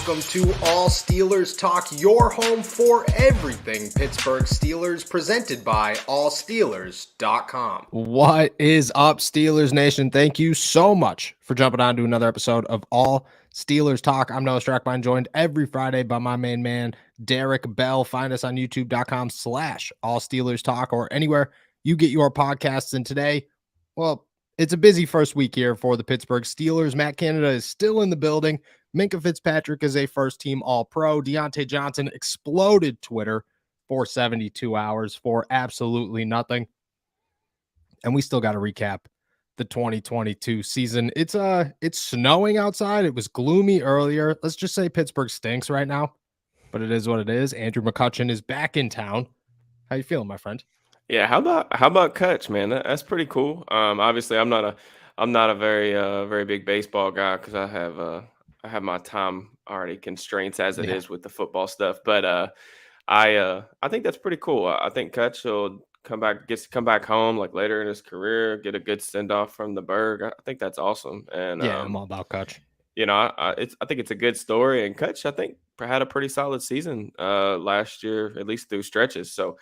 welcome to All Steelers Talk, your home for everything Pittsburgh Steelers, presented by allsteelers.com. What is up, Steelers Nation? Thank you so much for jumping on to another episode of All Steelers Talk. I'm Noah Strackbine, joined every Friday by my main man, Derek Bell. Find us on youtube.com/allsteelerstalk or anywhere you get your podcasts. And today, well, it's a busy first week here for the Pittsburgh Steelers. Matt Canada is still in the building. Minka Fitzpatrick is a first-team All-Pro. Deontay Johnson exploded Twitter for 72 hours for absolutely nothing. And we still got to recap the 2022 season. It's snowing outside. It was gloomy earlier. Let's just say Pittsburgh stinks right now, but it is what it is. Andrew McCutcheon is back in town. How you feeling, my friend? Yeah, how about Kutch, man? That's pretty cool. Obviously, I'm not a very big baseball guy because I have my time already constraints as it is with the football stuff. But I think that's pretty cool. I think Kutch will gets to come back home like later in his career, get a good send off from the Berg. I think that's awesome. And yeah, I'm all about Kutch. You know, I think it's a good story. And Kutch, I think, had a pretty solid season last year, at least through stretches. So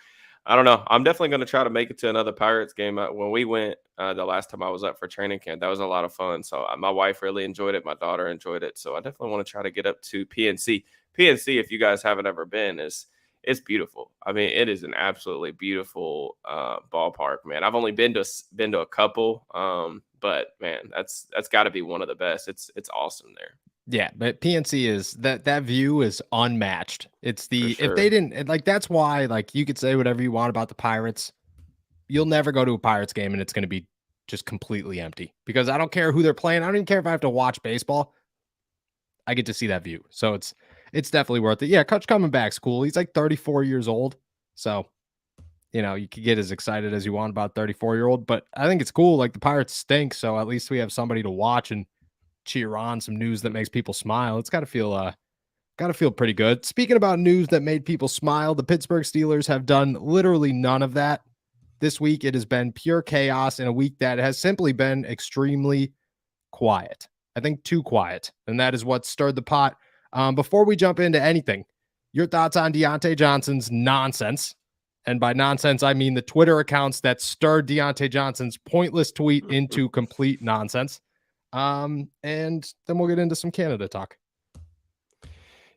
I don't know. I'm definitely going to try to make it to another Pirates game. When we went the last time I was up for training camp, that was a lot of fun. So my wife really enjoyed it. My daughter enjoyed it. So I definitely want to try to get up to PNC. PNC, if you guys haven't ever been, it's beautiful. I mean, it is an absolutely beautiful ballpark, man. I've only been to a couple, but man, that's got to be one of the best. It's awesome there. Yeah, but PNC is that view is unmatched. It's if they didn't that's why you could say whatever you want about the Pirates. You'll never go to a Pirates game and it's going to be just completely empty because I don't care who they're playing. I don't even care if I have to watch baseball. I get to see that view. So it's definitely worth it. Yeah, Kutch coming back's cool. He's like 34 years old. So, you could get as excited as you want about 34-year-old, but I think it's cool. Like the Pirates stink, so at least we have somebody to watch and cheer on, some news that makes people smile. It's got to feel pretty good. Speaking about news that made people smile, the Pittsburgh Steelers have done literally none of that this week. It has been pure chaos in a week that has simply been extremely quiet. I think too quiet, and that is what stirred the pot. Before we jump into anything, your thoughts on Deontay Johnson's nonsense. And by nonsense, I mean the Twitter accounts that stirred Deontay Johnson's pointless tweet into complete nonsense. And then we'll get into some Canada talk.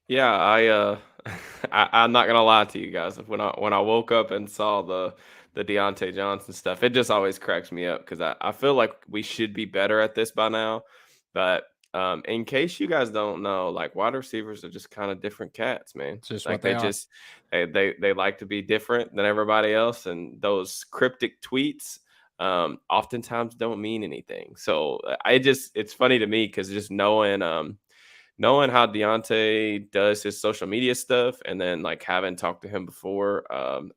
Yeah, I'm not gonna lie to you guys. When I woke up and saw the Deontay Johnson stuff, it just always cracks me up because I feel like we should be better at this by now. But in case you guys don't know, wide receivers are just kind of different cats, man. It's just like what they like to be different than everybody else, and those cryptic tweets oftentimes don't mean anything. So it's funny to me because just knowing how Deontay does his social media stuff and then having talked to him before,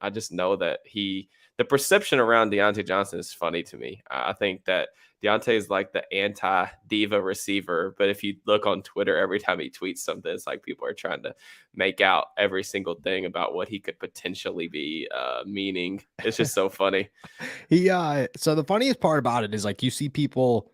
I just know that the perception around Deontay Johnson is funny to me. I think that Deontay is like the anti-diva receiver, but if you look on Twitter, every time he tweets something, it's like people are trying to make out every single thing about what he could potentially be meaning. It's just so funny. So the funniest part about it is you see people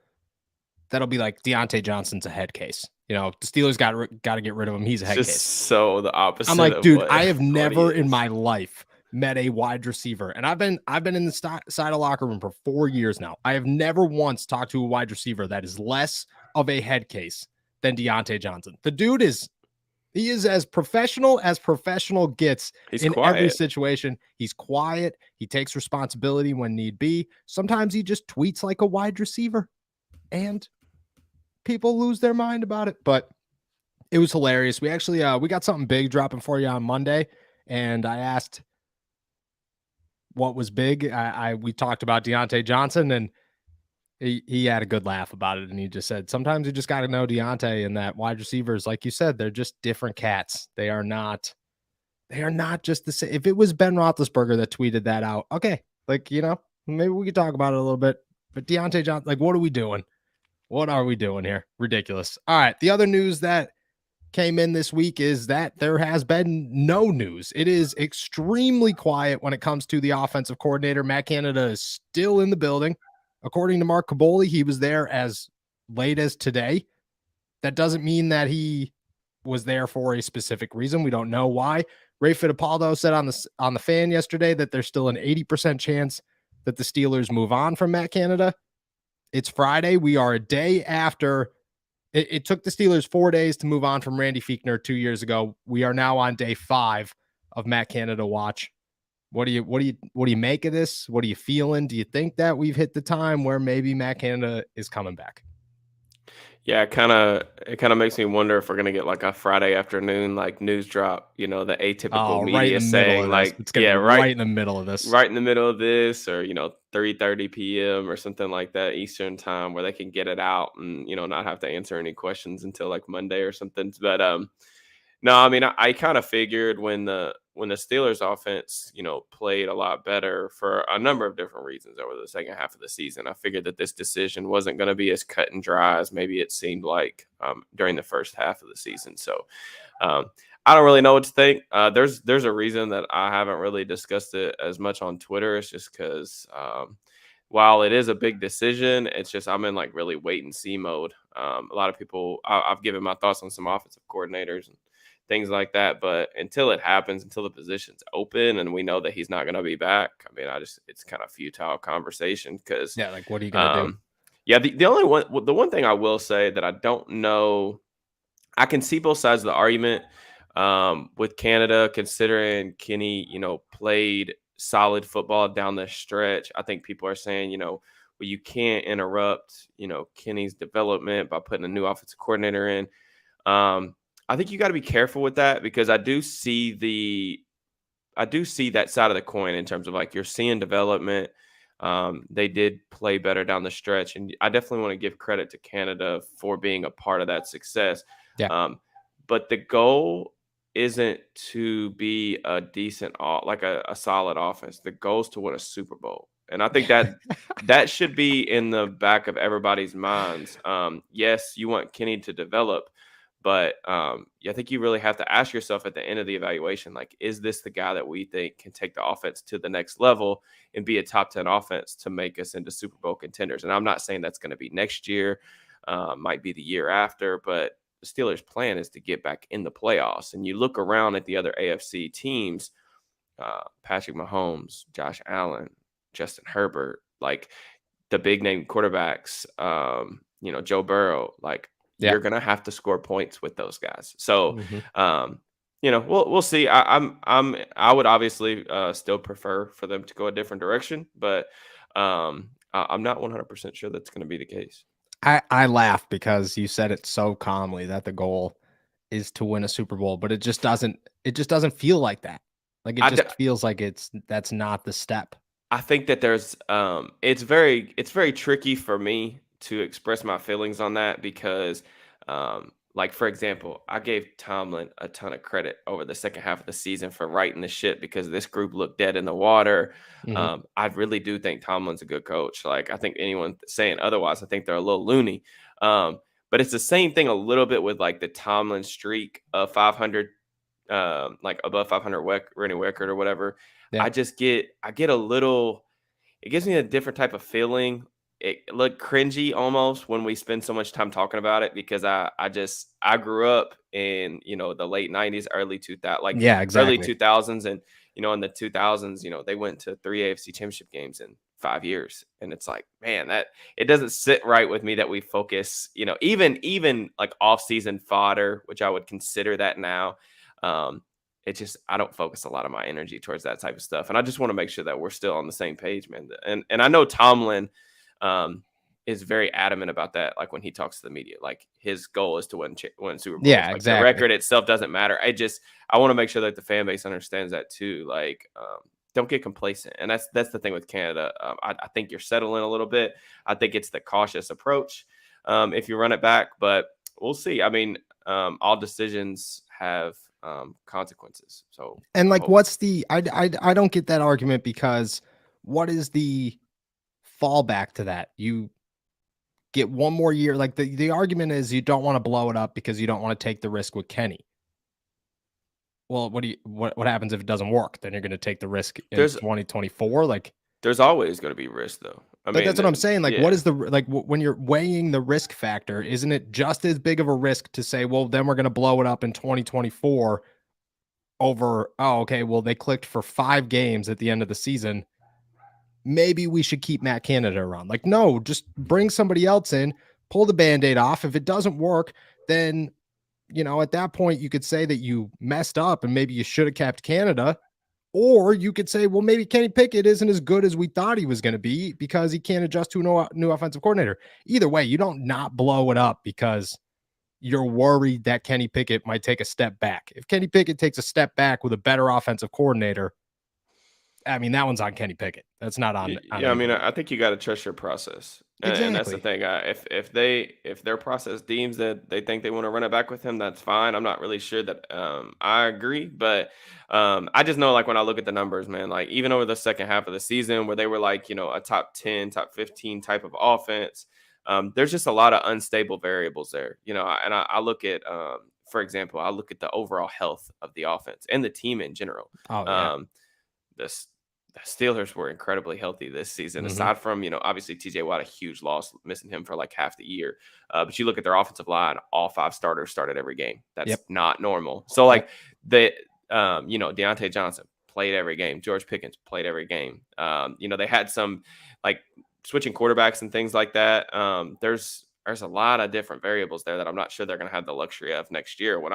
that'll be like, Deontay Johnson's a head case. The Steelers got to get rid of him. He's a head case. So the opposite. I'm like, dude, I have never in my life met a wide receiver, and I've been in the side of locker room for 4 years now. I have never once talked to a wide receiver that is less of a head case than Deontay Johnson. The dude is as professional gets. He's in quiet. Every situation. He's quiet. He takes responsibility when need be. Sometimes he just tweets like a wide receiver, and people lose their mind about it. But it was hilarious. We actually we got something big dropping for you on Monday, and I asked what was big. We talked about Deontay Johnson, and he had a good laugh about it, and he just said sometimes you just got to know Deontay, and that wide receivers, like you said, they're just different cats. They are not just the same. If it was Ben Roethlisberger that tweeted that out, okay, maybe we could talk about it a little bit. But Deontay Johnson, what are we doing? What are we doing here? Ridiculous. All right, the other news that came in this week is that there has been no news. It is extremely quiet when it comes to the offensive coordinator. Matt Canada is still in the building. According to Mark Caboli, he was there as late as today. That doesn't mean that he was there for a specific reason. We don't know why. Ray Fittipaldo said on the Fan yesterday that there's still an 80% chance that the Steelers move on from Matt Canada. It's Friday. We are a day after. It took the Steelers 4 days to move on from Randy Fichtner 2 years ago. We are now on day 5 of Matt Canada watch. What do you make of this? What are you feeling? Do you think that we've hit the time where maybe Matt Canada is coming back? Yeah, it kind of makes me wonder if we're gonna get like a Friday afternoon like news drop. The atypical media saying like, yeah, right in the middle of this, right in the middle of this, or 3:30 p.m. or something like that Eastern time, where they can get it out and not have to answer any questions until like Monday or something. But no, I mean, I kind of figured when the Steelers offense, played a lot better for a number of different reasons over the second half of the season, I figured that this decision wasn't going to be as cut and dry as maybe it seemed like during the first half of the season. So I don't really know what to think. There's a reason that I haven't really discussed it as much on Twitter. It's just because while it is a big decision, it's just I'm in like really wait and see mode. A lot of people, I've given my thoughts on some offensive coordinators and things like that, but until it happens, until the position's open and we know that he's not going to be back, I mean, it's kind of futile conversation because like what are you going to do? Yeah, the one thing I will say that I don't know, I can see both sides of the argument with Canada, considering Kenny, played solid football down the stretch. I think people are saying, well, you can't interrupt, Kenny's development by putting a new offensive coordinator in. I think you got to be careful with that because I do see that side of the coin in terms of like you're seeing development. They did play better down the stretch, and I definitely want to give credit to Canada for being a part of that success. Yeah. But the goal isn't to be a decent, like a solid offense. The goal is to win a Super Bowl. And I think that should be in the back of everybody's minds. Yes, you want Kenny to develop, but I think you really have to ask yourself at the end of the evaluation, like, is this the guy that we think can take the offense to the next level and be a top 10 offense to make us into Super Bowl contenders? And I'm not saying that's going to be next year, might be the year after, but the Steelers' plan is to get back in the playoffs. And you look around at the other AFC teams, Patrick Mahomes, Josh Allen, Justin Herbert, like the big name quarterbacks, Joe Burrow, like, you're going to have to score points with those guys. So, we'll see. I would obviously still prefer for them to go a different direction, but I'm not 100% sure that's going to be the case. I laugh because you said it so calmly that the goal is to win a Super Bowl, but it just doesn't feel like that. Like it just feels like that's not the step. I think that there's it's very tricky for me to express my feelings on that because like, for example, I gave Tomlin a ton of credit over the second half of the season for righting the ship because this group looked dead in the water. I really do think Tomlin's a good coach. Like, I think anyone saying otherwise, I think they're a little loony. But it's the same thing a little bit with like the Tomlin streak of 500, like above 500 winning record or whatever. Yeah. I get a little, it gives me a different type of feeling. It looked cringy almost when we spend so much time talking about it because I grew up in, the late 90s, early 2000s, like early 2000s. And, in the 2000s, they went to 3 AFC championship games in 5 years. And it's like, man, that it doesn't sit right with me that we focus, even like off-season fodder, which I would consider that now. I don't focus a lot of my energy towards that type of stuff. And I just want to make sure that we're still on the same page, man. And I know Tomlin is very adamant about that. Like when he talks to the media, like his goal is to win Super Bowl. Yeah, like exactly. The record itself doesn't matter. I want to make sure that the fan base understands that too. Like, don't get complacent. And that's the thing with Canada. I think you're settling a little bit. I think it's the cautious approach if you run it back, but we'll see. I mean, all decisions have consequences. So, and like, what's the? I don't get that argument because what is the fallback to that? You get one more year. Like the argument is you don't want to blow it up because you don't want to take the risk with Kenny. Well, what happens if it doesn't work? Then you're going to take the risk in 2024. Like, there's always going to be risk, though. I But mean, that's what I'm saying. Like, yeah. what is when you're weighing the risk factor, isn't it just as big of a risk to say, well, then we're going to blow it up in 2024 over, oh, okay, well, they clicked for 5 games at the end of the season. Maybe we should keep Matt Canada around. Like, no, just bring somebody else in, pull the Band-Aid off. If it doesn't work, then, at that point, you could say that you messed up and maybe you should have kept Canada. Or you could say, well, maybe Kenny Pickett isn't as good as we thought he was going to be because he can't adjust to a new offensive coordinator. Either way, you don't not blow it up because you're worried that Kenny Pickett might take a step back. If Kenny Pickett takes a step back with a better offensive coordinator, I mean, that one's on Kenny Pickett. That's not on. Yeah, I mean, I think you got to trust your process, and that's the thing. If their process deems that they think they want to run it back with him, that's fine. I'm not really sure that I agree, but I just know, like, when I look at the numbers, man, like even over the second half of the season where they were like, a top 10, top 15 type of offense, there's just a lot of unstable variables there, and I look at, for example, I look at the overall health of the offense and the team in general. Oh, yeah. The Steelers were incredibly healthy this season, aside from, obviously TJ Watt, a huge loss, missing him for like half the year. But you look at their offensive line, all 5 starters started every game. That's not normal. So like Deontay Johnson played every game. George Pickens played every game. They had some like switching quarterbacks and things like that. There's a lot of different variables there that I'm not sure they're going to have the luxury of next year. When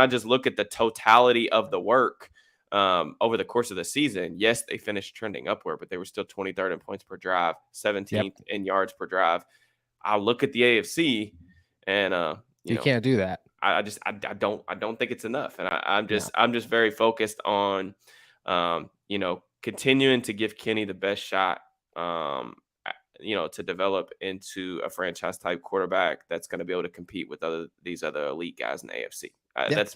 I just look at the totality of the work, over the course of the season, yes, they finished trending upward, but they were still 23rd in points per drive, 17th in yards per drive. I look at the AFC, and you can't do that. I don't think it's enough, and I'm just very focused on, continuing to give Kenny the best shot, to develop into a franchise type quarterback that's going to be able to compete with these other elite guys in the AFC.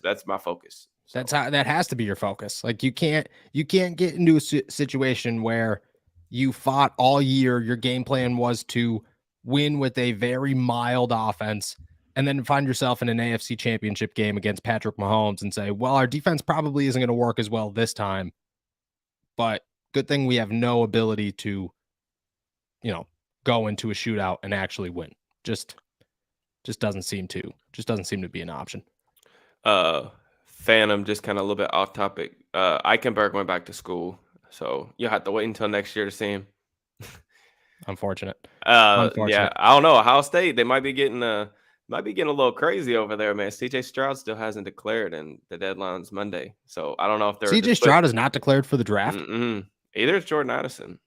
That's my focus. So. That has to be your focus. Like you can't get into a situation where you fought all year. Your game plan was to win with a very mild offense and then find yourself in an AFC championship game against Patrick Mahomes and say, well, our defense probably isn't going to work as well this time, but good thing we have no ability to, go into a shootout and actually win. Just doesn't seem to be an option. Phantom, just kind of a little bit off topic. Eichenberg went back to school, so you'll have to wait until next year to see him. Unfortunate. Yeah, I don't know. Ohio State, they might be getting a little crazy over there, man. CJ Stroud still hasn't declared, and the deadline's Monday, so I don't know if they're. CJ Stroud is not declared for the draft. Either is Jordan Addison.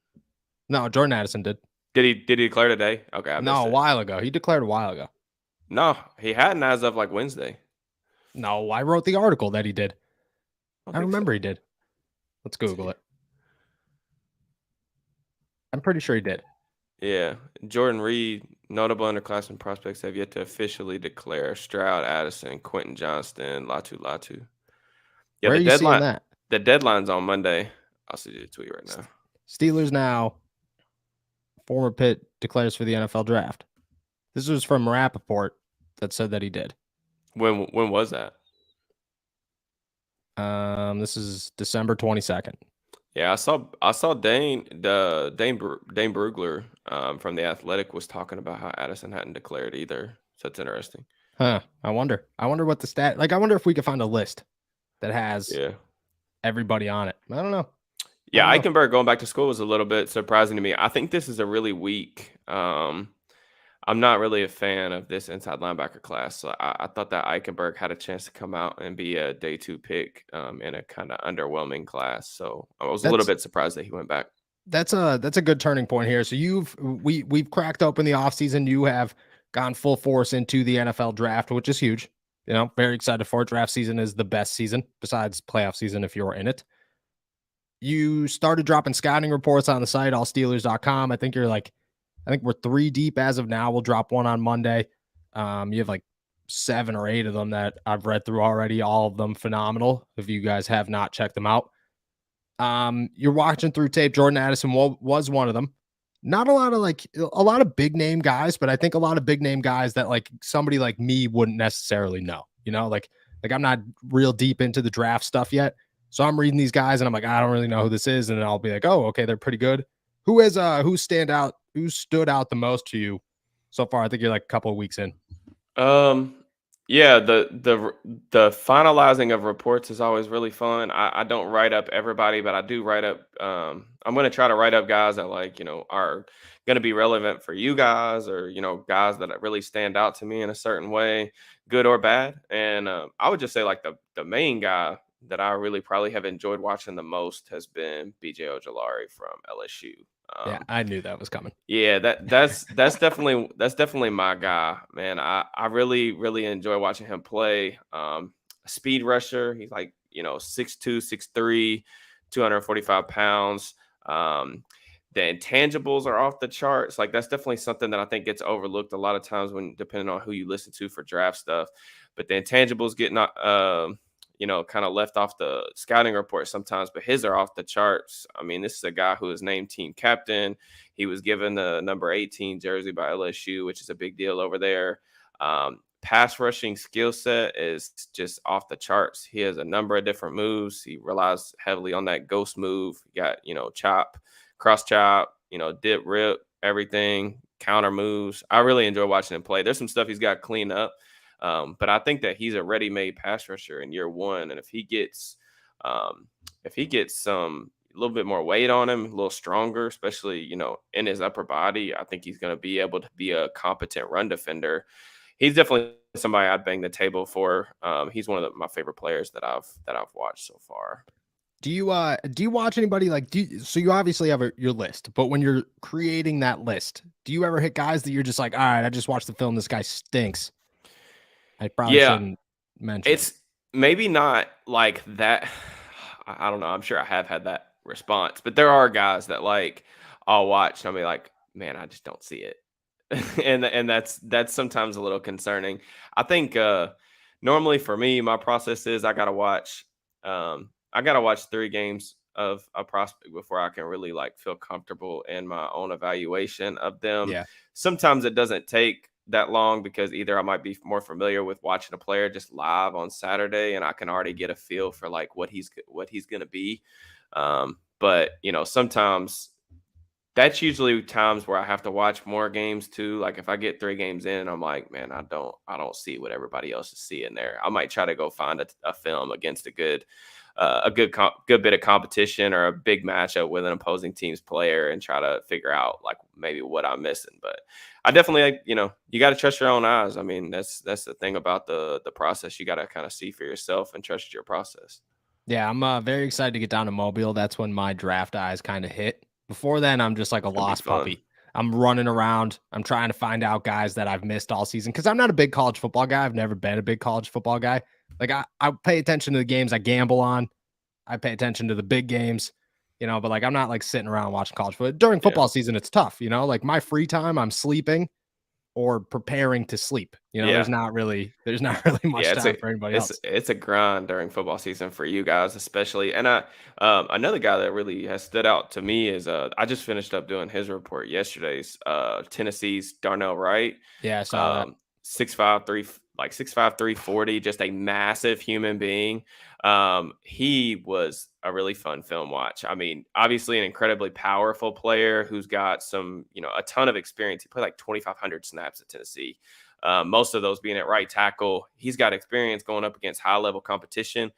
No, Jordan Addison did. Did he declare today? Okay, no, a while ago. He declared a while ago. No, he hadn't as of like Wednesday. No, I wrote the article that he did. I remember so. He did. Let's Google it. I'm pretty sure he did. Yeah. Jordan Reed, notable underclassmen prospects have yet to officially declare. Stroud, Addison, Quentin Johnston, Latu. Yeah, where are you seeing that? The deadline's on Monday. I'll send you the tweet right now. Steelers now. Former Pitt declares for the NFL draft. This was from Rappaport that said that he did. When was that? This is December 22nd. Yeah, I saw Dane Brugler from The Athletic was talking about how Addison hadn't declared either. So that's interesting. Huh. I wonder what the stat, like, I wonder if we could find a list that has everybody on it. I don't know. Yeah, Eichenberg going back to school was a little bit surprising to me. I think this is a really weak. I'm not really a fan of this inside linebacker class. So I thought that Eichenberg had a chance to come out and be a day 2 pick in a kind of underwhelming class. So I was a little bit surprised that he went back. That's a good turning point here. So we've cracked open the offseason. You have gone full force into the NFL draft, which is huge. Very excited for it. Draft season is the best season besides playoff season if you're in it. You started dropping scouting reports on the site, allsteelers.com. I think we're 3 deep as of now. We'll drop one on Monday. You have like 7 or 8 of them that I've read through already. All of them phenomenal. If you guys have not checked them out, you're watching through tape. Jordan Addison was one of them. Not a lot of big name guys, but I think a lot of big name guys that like somebody like me wouldn't necessarily know. Like I'm not real deep into the draft stuff yet. So I'm reading these guys and I'm like, I don't really know who this is. And then I'll be like, oh, okay, they're pretty good. Who stood out the most to you so far? I think you're like a couple of weeks in. Yeah, the finalizing of reports is always really fun. I don't write up everybody, but I do write up. I'm going to try to write up guys that are going to be relevant for you guys, or guys that really stand out to me in a certain way, good or bad. And I would just say like the main guy that I really probably have enjoyed watching the most has been BJ Ojolari from LSU. Yeah, I knew that was coming. Yeah, that's definitely my guy, man. I really enjoy watching him play. Speed rusher. He's like 6'2", 6'3", 245 pounds. The intangibles are off the charts. Like that's definitely something that I think gets overlooked a lot of times when depending on who you listen to for draft stuff. But the intangibles get not kind of left off the scouting report sometimes, but his are off the charts. I mean, this is a guy who is named team captain. He was given the number 18 jersey by LSU, which is a big deal over there. Pass rushing skill set is just off the charts. He has a number of different moves. He relies heavily on that ghost move. You got, chop, cross chop, dip, rip, everything, counter moves. I really enjoy watching him play. There's some stuff he's got cleaned up. But I think that he's a ready-made pass rusher in year one, and if he gets some a little bit more weight on him, a little stronger, especially in his upper body, I think he's going to be able to be a competent run defender. He's definitely somebody I'd bang the table for. He's one of my favorite players that I've watched so far. Do you watch anybody so you obviously have your list, but when you're creating that list, do you ever hit guys that you're just like, all right, I just watched the film, this guy stinks? I probably shouldn't mention. It's maybe not like that. I don't know. I'm sure I have had that response, but there are guys that I'll watch and I'll be like, man, I just don't see it. and that's sometimes a little concerning. I think normally for me, my process is I gotta watch 3 games of a prospect before I can really feel comfortable in my own evaluation of them. Yeah. Sometimes it doesn't take that long because either I might be more familiar with watching a player just live on Saturday and I can already get a feel for what he's going to be. But sometimes that's usually times where I have to watch more games too. Like if I get 3 games in, I'm like, man, I don't see what everybody else is seeing there. I might try to go find a film against a good bit of competition or a big matchup with an opposing team's player and try to figure out maybe what I'm missing. But I definitely, you got to trust your own eyes. I mean, that's the thing about the process. You got to kind of see for yourself and trust your process. Yeah, I'm very excited to get down to Mobile. That's when my draft eyes kind of hit. Before then, I'm just like a lost puppy. I'm running around. I'm trying to find out guys that I've missed all season because I'm not a big college football guy. I've never been a big college football guy. I pay attention to the games I gamble on. I pay attention to the big games, but I'm not sitting around watching college football. During football season, it's tough, my free time, I'm sleeping or preparing to sleep. There's not really much time for anybody else. It's a grind during football season for you guys, especially. And another guy that really has stood out to me is I just finished up doing his report yesterday's Tennessee's Darnell Wright. Yeah, I saw that. 6'5", 340, just a massive human being. He was a really fun film watch. I mean, obviously an incredibly powerful player who's got some, a ton of experience. He played 2,500 snaps at Tennessee. Most of those being at right tackle. He's got experience going up against high level competition.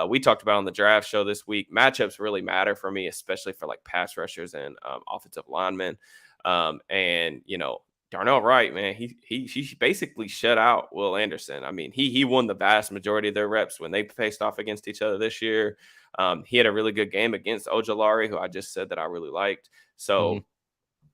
We talked about on the draft show this week, matchups really matter for me, especially for pass rushers and offensive linemen. And Darnell Wright, man, he basically shut out Will Anderson. I mean, he won the vast majority of their reps when they faced off against each other this year. He had a really good game against Ojolari, who I just said that I really liked. So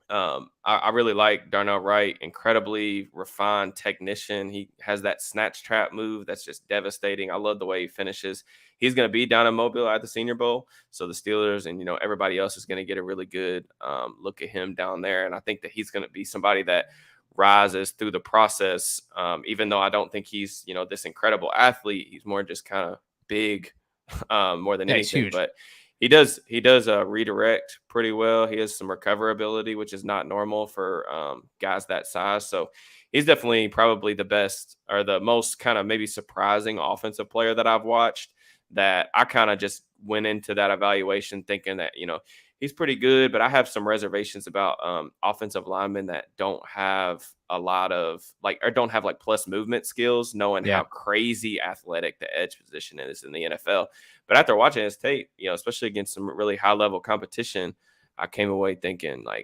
I really like Darnell Wright, incredibly refined technician. He has that snatch trap move that's just devastating. I love the way he finishes. He's going to be down in Mobile at the Senior Bowl. So the Steelers and, everybody else is going to get a really good look at him down there. And I think that he's going to be somebody that rises through the process. Even though I don't think he's, this incredible athlete, he's more just kind of big more than anything. But he does redirect pretty well. He has some recoverability, which is not normal for guys that size. So he's definitely probably the best or the most kind of maybe surprising offensive player that I've watched, that I kind of just went into that evaluation thinking that, he's pretty good, but I have some reservations about offensive linemen that don't have a lot of or don't have plus movement skills, knowing how crazy athletic the edge position is in the NFL. But after watching his tape, especially against some really high level competition, I came away thinking I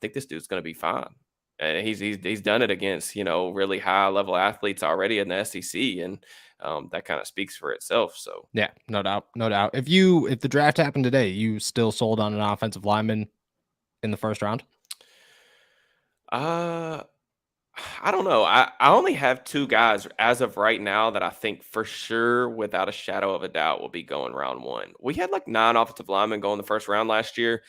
think this dude's going to be fine. And he's done it against, really high level athletes already in the SEC. And that kind of speaks for itself. So yeah, no doubt. No doubt. If the draft happened today, you still sold on an offensive lineman in the first round? I don't know. I only have 2 guys as of right now that I think for sure, without a shadow of a doubt, will be going round 1. We had 9 offensive linemen go in the first round last year.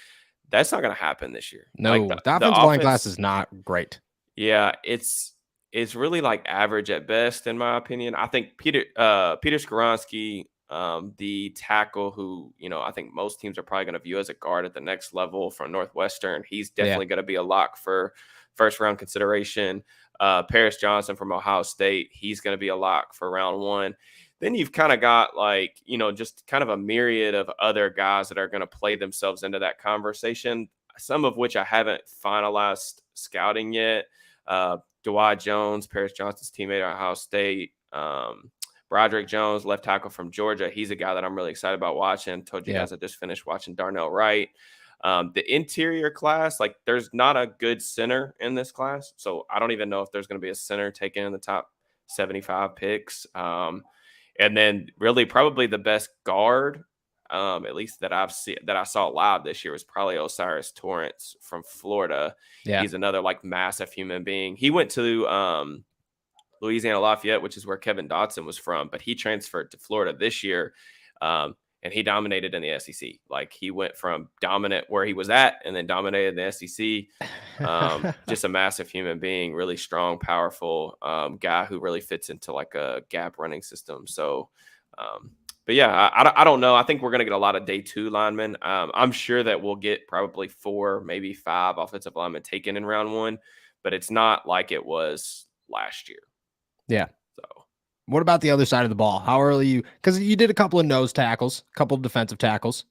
That's not going to happen this year. No, the offensive line class is not great. Yeah, it's really average at best, in my opinion. I think Peter Skoronski, the tackle who, I think most teams are probably going to view as a guard at the next level from Northwestern. He's definitely going to be a lock for first round consideration. Paris Johnson from Ohio State, he's going to be a lock for round 1. Then you've kind of got just kind of a myriad of other guys that are going to play themselves into that conversation, some of which I haven't finalized scouting yet. Dwight Jones, Paris Johnson's teammate at Ohio State. Broderick Jones, left tackle from Georgia. He's a guy that I'm really excited about watching. Told you guys I just finished watching Darnell Wright. The interior class, there's not a good center in this class. So I don't even know if there's going to be a center taken in the top 75 picks. And then really probably the best guard, at least that I saw live this year, was probably Osiris Torrance from Florida. Yeah. He's another massive human being. He went to Louisiana Lafayette, which is where Kevin Dotson was from, but he transferred to Florida this year. And he dominated in the SEC. He went from dominant where he was at and then dominated in the SEC. Just a massive human being, really strong, powerful guy who really fits into a gap running system. So, but yeah, I don't know. I think we're going to get a lot of day 2 linemen. I'm sure that we'll get probably 4, maybe 5 offensive linemen taken in round 1, but it's not like it was last year. Yeah. So. What about the other side of the ball? How early because you did a couple of nose tackles, a couple of defensive tackles.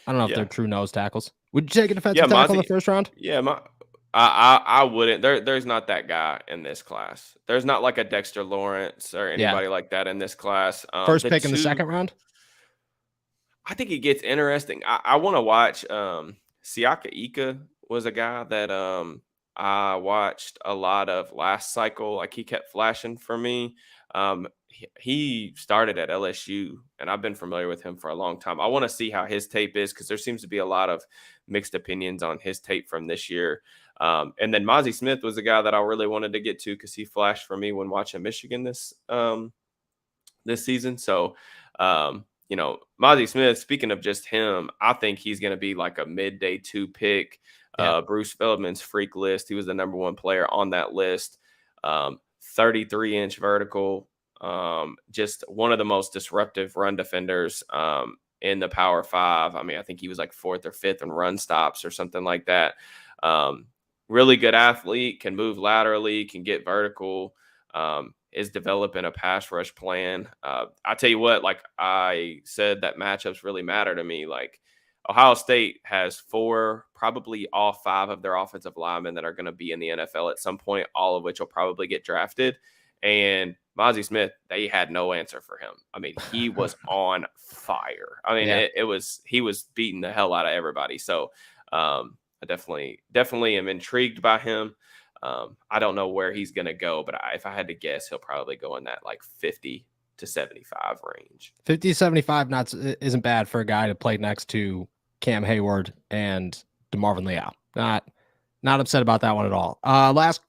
I don't know if they're true nose tackles. Would you take a defensive tackle in the first round? Yeah, I wouldn't. There's not that guy in this class. There's not a Dexter Lawrence or anybody like that in this class. First pick in the second round? I think it gets interesting. I want to watch Siaka Ika was a guy that I watched a lot of last cycle. He kept flashing for me. He started at LSU, and I've been familiar with him for a long time. I want to see how his tape is because there seems to be a lot of mixed opinions on his tape from this year. And then Mozzie Smith was a guy that I really wanted to get to because he flashed for me when watching Michigan this season. So, Mozzie Smith, speaking of just him, I think he's going to be a midday 2 pick. Yeah. Bruce Feldman's freak list. He was the number 1 player on that list. 33-inch vertical. Just one of the most disruptive run defenders in the Power 5. I mean, I think he was 4th or 5th in run stops or something like that. Really good athlete, can move laterally, can get vertical, is developing a pass rush plan. I tell you what, I said that matchups really matter to me. Ohio State has 4, probably all 5 of their offensive linemen that are going to be in the NFL at some point, all of which will probably get drafted. And Mozzie Smith, they had no answer for him. I mean, he was on fire. I mean, he was beating the hell out of everybody. So I definitely am intrigued by him. I don't know where he's going to go, but if I had to guess, he'll probably go in that 50 to 75 range. 50 to 75 isn't bad for a guy to play next to Cam Heyward and DeMarvin Leal. Not upset about that one at all. Last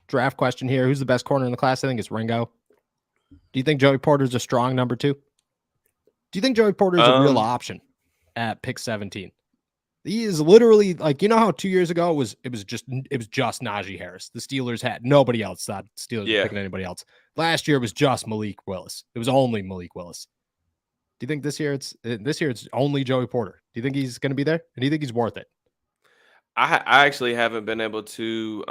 draft question here. Who's the best corner in the class? I think it's Ringo. Do you think Joey Porter's a strong number 2? Do you think Joey Porter's a real option at pick 17? He is literally how 2 years ago it was just Najee Harris. The Steelers had nobody else. That Steelers were picking anybody else. Last year it was just Malik Willis. It was only Malik Willis. Do you think this year it's only Joey Porter? Do you think he's going to be there? And do you think he's worth it? I actually haven't been able to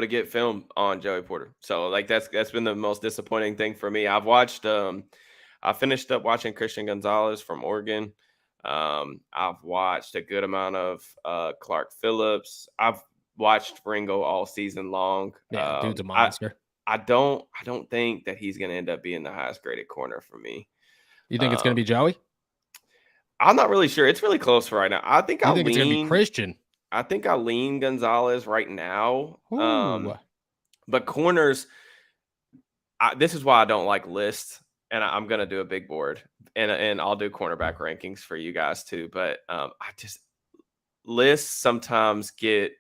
get film on Joey Porter. So that's been the most disappointing thing for me. I've watched I finished up watching Christian Gonzalez from Oregon. I've watched a good amount of Clark Phillips. I've watched Ringo all season long. Yeah, dude's a monster. I don't think that he's going to end up being the highest graded corner for me. You think it's going to be Joey? I'm not really sure. It's really close for right now. I think it's going to be Christian. I think I lean Gonzalez right now. Ooh. But corners, this is why I don't like lists, and I'm going to do a big board, and I'll do cornerback rankings for you guys too. But I just lists sometimes get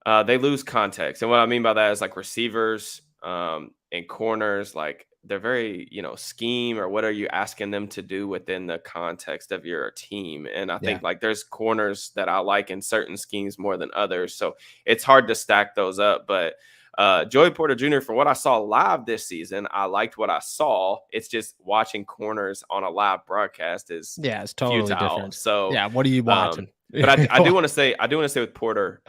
they lose context, and what I mean by that is like receivers and corners, like they're very scheme, or what are you asking them to do within the context of your team? And I think like there's corners that I like in certain schemes more than others, so it's hard to stack those up. But Joey Porter Jr., for what I saw live this season, I liked what I saw. It's just watching corners on a live broadcast is it's totally futile. Different. So what are you watching? But I do want to say with Porter,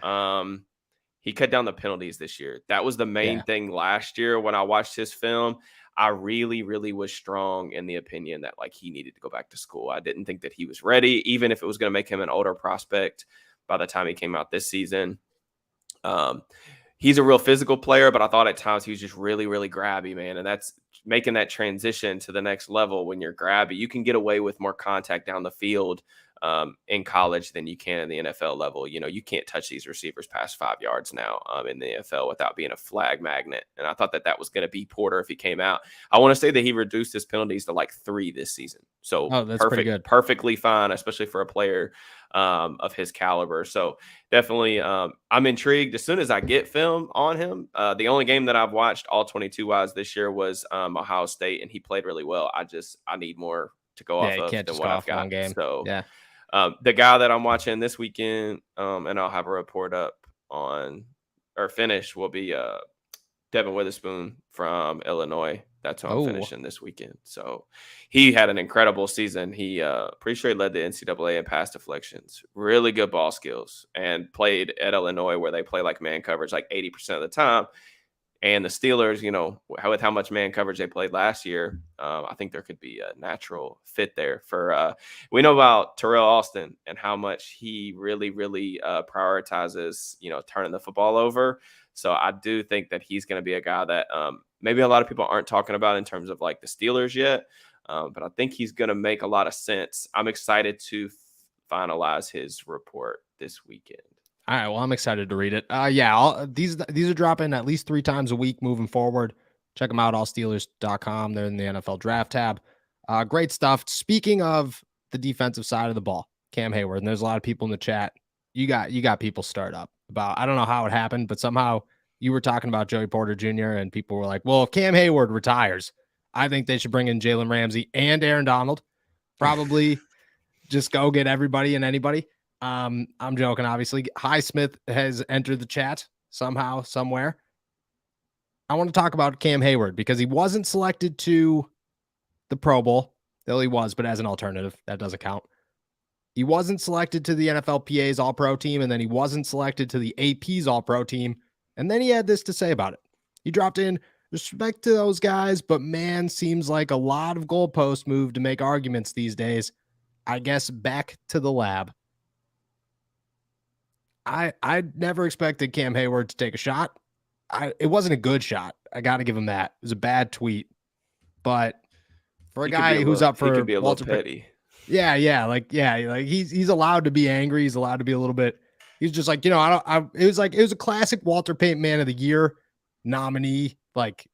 he cut down the penalties this year. That was the main thing last year when I watched his film. I really, really was strong in the opinion that like he needed to go back to school. I didn't think that he was ready, even if it was going to make him an older prospect by the time he came out this season. He's a real physical player, but I thought at times he was just really, really grabby, man. And that's making that transition to the next level. When you're grabby, you can get away with more contact down the field in college than you can in the NFL level. You can't touch these receivers past 5 yards now in the NFL without being a flag magnet. And I thought that was going to be Porter if he came out. I want to say that he reduced his penalties to like 3 this season. So that's pretty good. Perfectly fine, especially for a player of his caliber. So definitely I'm intrigued. As soon as I get film on him, the only game that I've watched all 22 wise this year was Ohio State, and he played really well. I need more to go off of than what I've got. Game. So the guy that I'm watching this weekend, and I'll have a report up on or finish, will be Devin Witherspoon from Illinois. That's who I'm finishing this weekend. So he had an incredible season. He pretty sure he led the NCAA in pass deflections, really good ball skills, and played at Illinois where they play like man coverage like 80% of the time. And the Steelers, with how much man coverage they played last year, I think there could be a natural fit there. We know about Terrell Austin and how much he really, really prioritizes, turning the football over. So I do think that he's going to be a guy that maybe a lot of people aren't talking about in terms of like the Steelers yet, but I think he's going to make a lot of sense. I'm excited to finalize his report this weekend. All right, well, I'm excited to read it. These are dropping at least 3 times a week moving forward. Check them out, allsteelers.com. They're in the NFL draft tab. Great stuff. Speaking of the defensive side of the ball, Cam Heyward, and there's a lot of people in the chat. You got people stirred up about, I don't know how it happened, but somehow you were talking about Joey Porter Jr. and people were like, well, if Cam Heyward retires, I think they should bring in Jalen Ramsey and Aaron Donald. Probably just go get everybody and anybody. I'm joking, obviously. Highsmith has entered the chat somehow, somewhere. I want to talk about Cam Heyward because he wasn't selected to the Pro Bowl, though he was, but as an alternative, that doesn't count. He wasn't selected to the NFLPA's All-Pro team, and then he wasn't selected to the AP's All-Pro team, and then he had this to say about it. He dropped in, respect to those guys, but man, seems like a lot of goalposts move to make arguments these days. I guess back to the lab. I never expected Cam Heyward to take a shot. It wasn't a good shot. I got to give him that. It was a bad tweet. But for a guy who's up for could be a little petty. Like he's allowed to be angry. He's allowed to be a little bit. He's just like, it was a classic Walter Payton Man of the Year nominee, like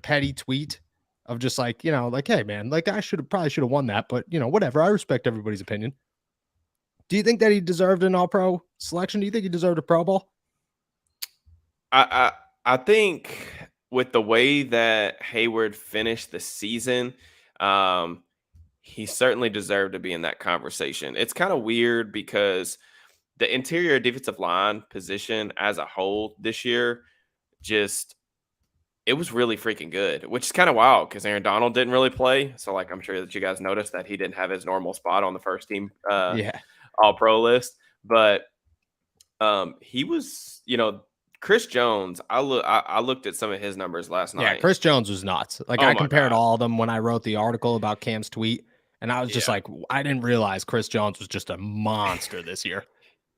petty tweet of just like, like, hey man, like I probably should have won that, but whatever. I respect everybody's opinion. Do you think that he deserved an All-Pro selection? Do you think he deserved a Pro Bowl? I think with the way that Heyward finished the season, he certainly deserved to be in that conversation. It's kind of weird because the interior defensive line position as a whole this year, it was really freaking good, which is kind of wild because Aaron Donald didn't really play. So like, I'm sure that you guys noticed that he didn't have his normal spot on the first team. All-Pro list, but he was, Chris Jones. I looked at some of his numbers last night. Yeah, Chris Jones was nuts. Like I compared all of them when I wrote the article about Cam's tweet, And I was just like, I didn't realize Chris Jones was just a monster this year.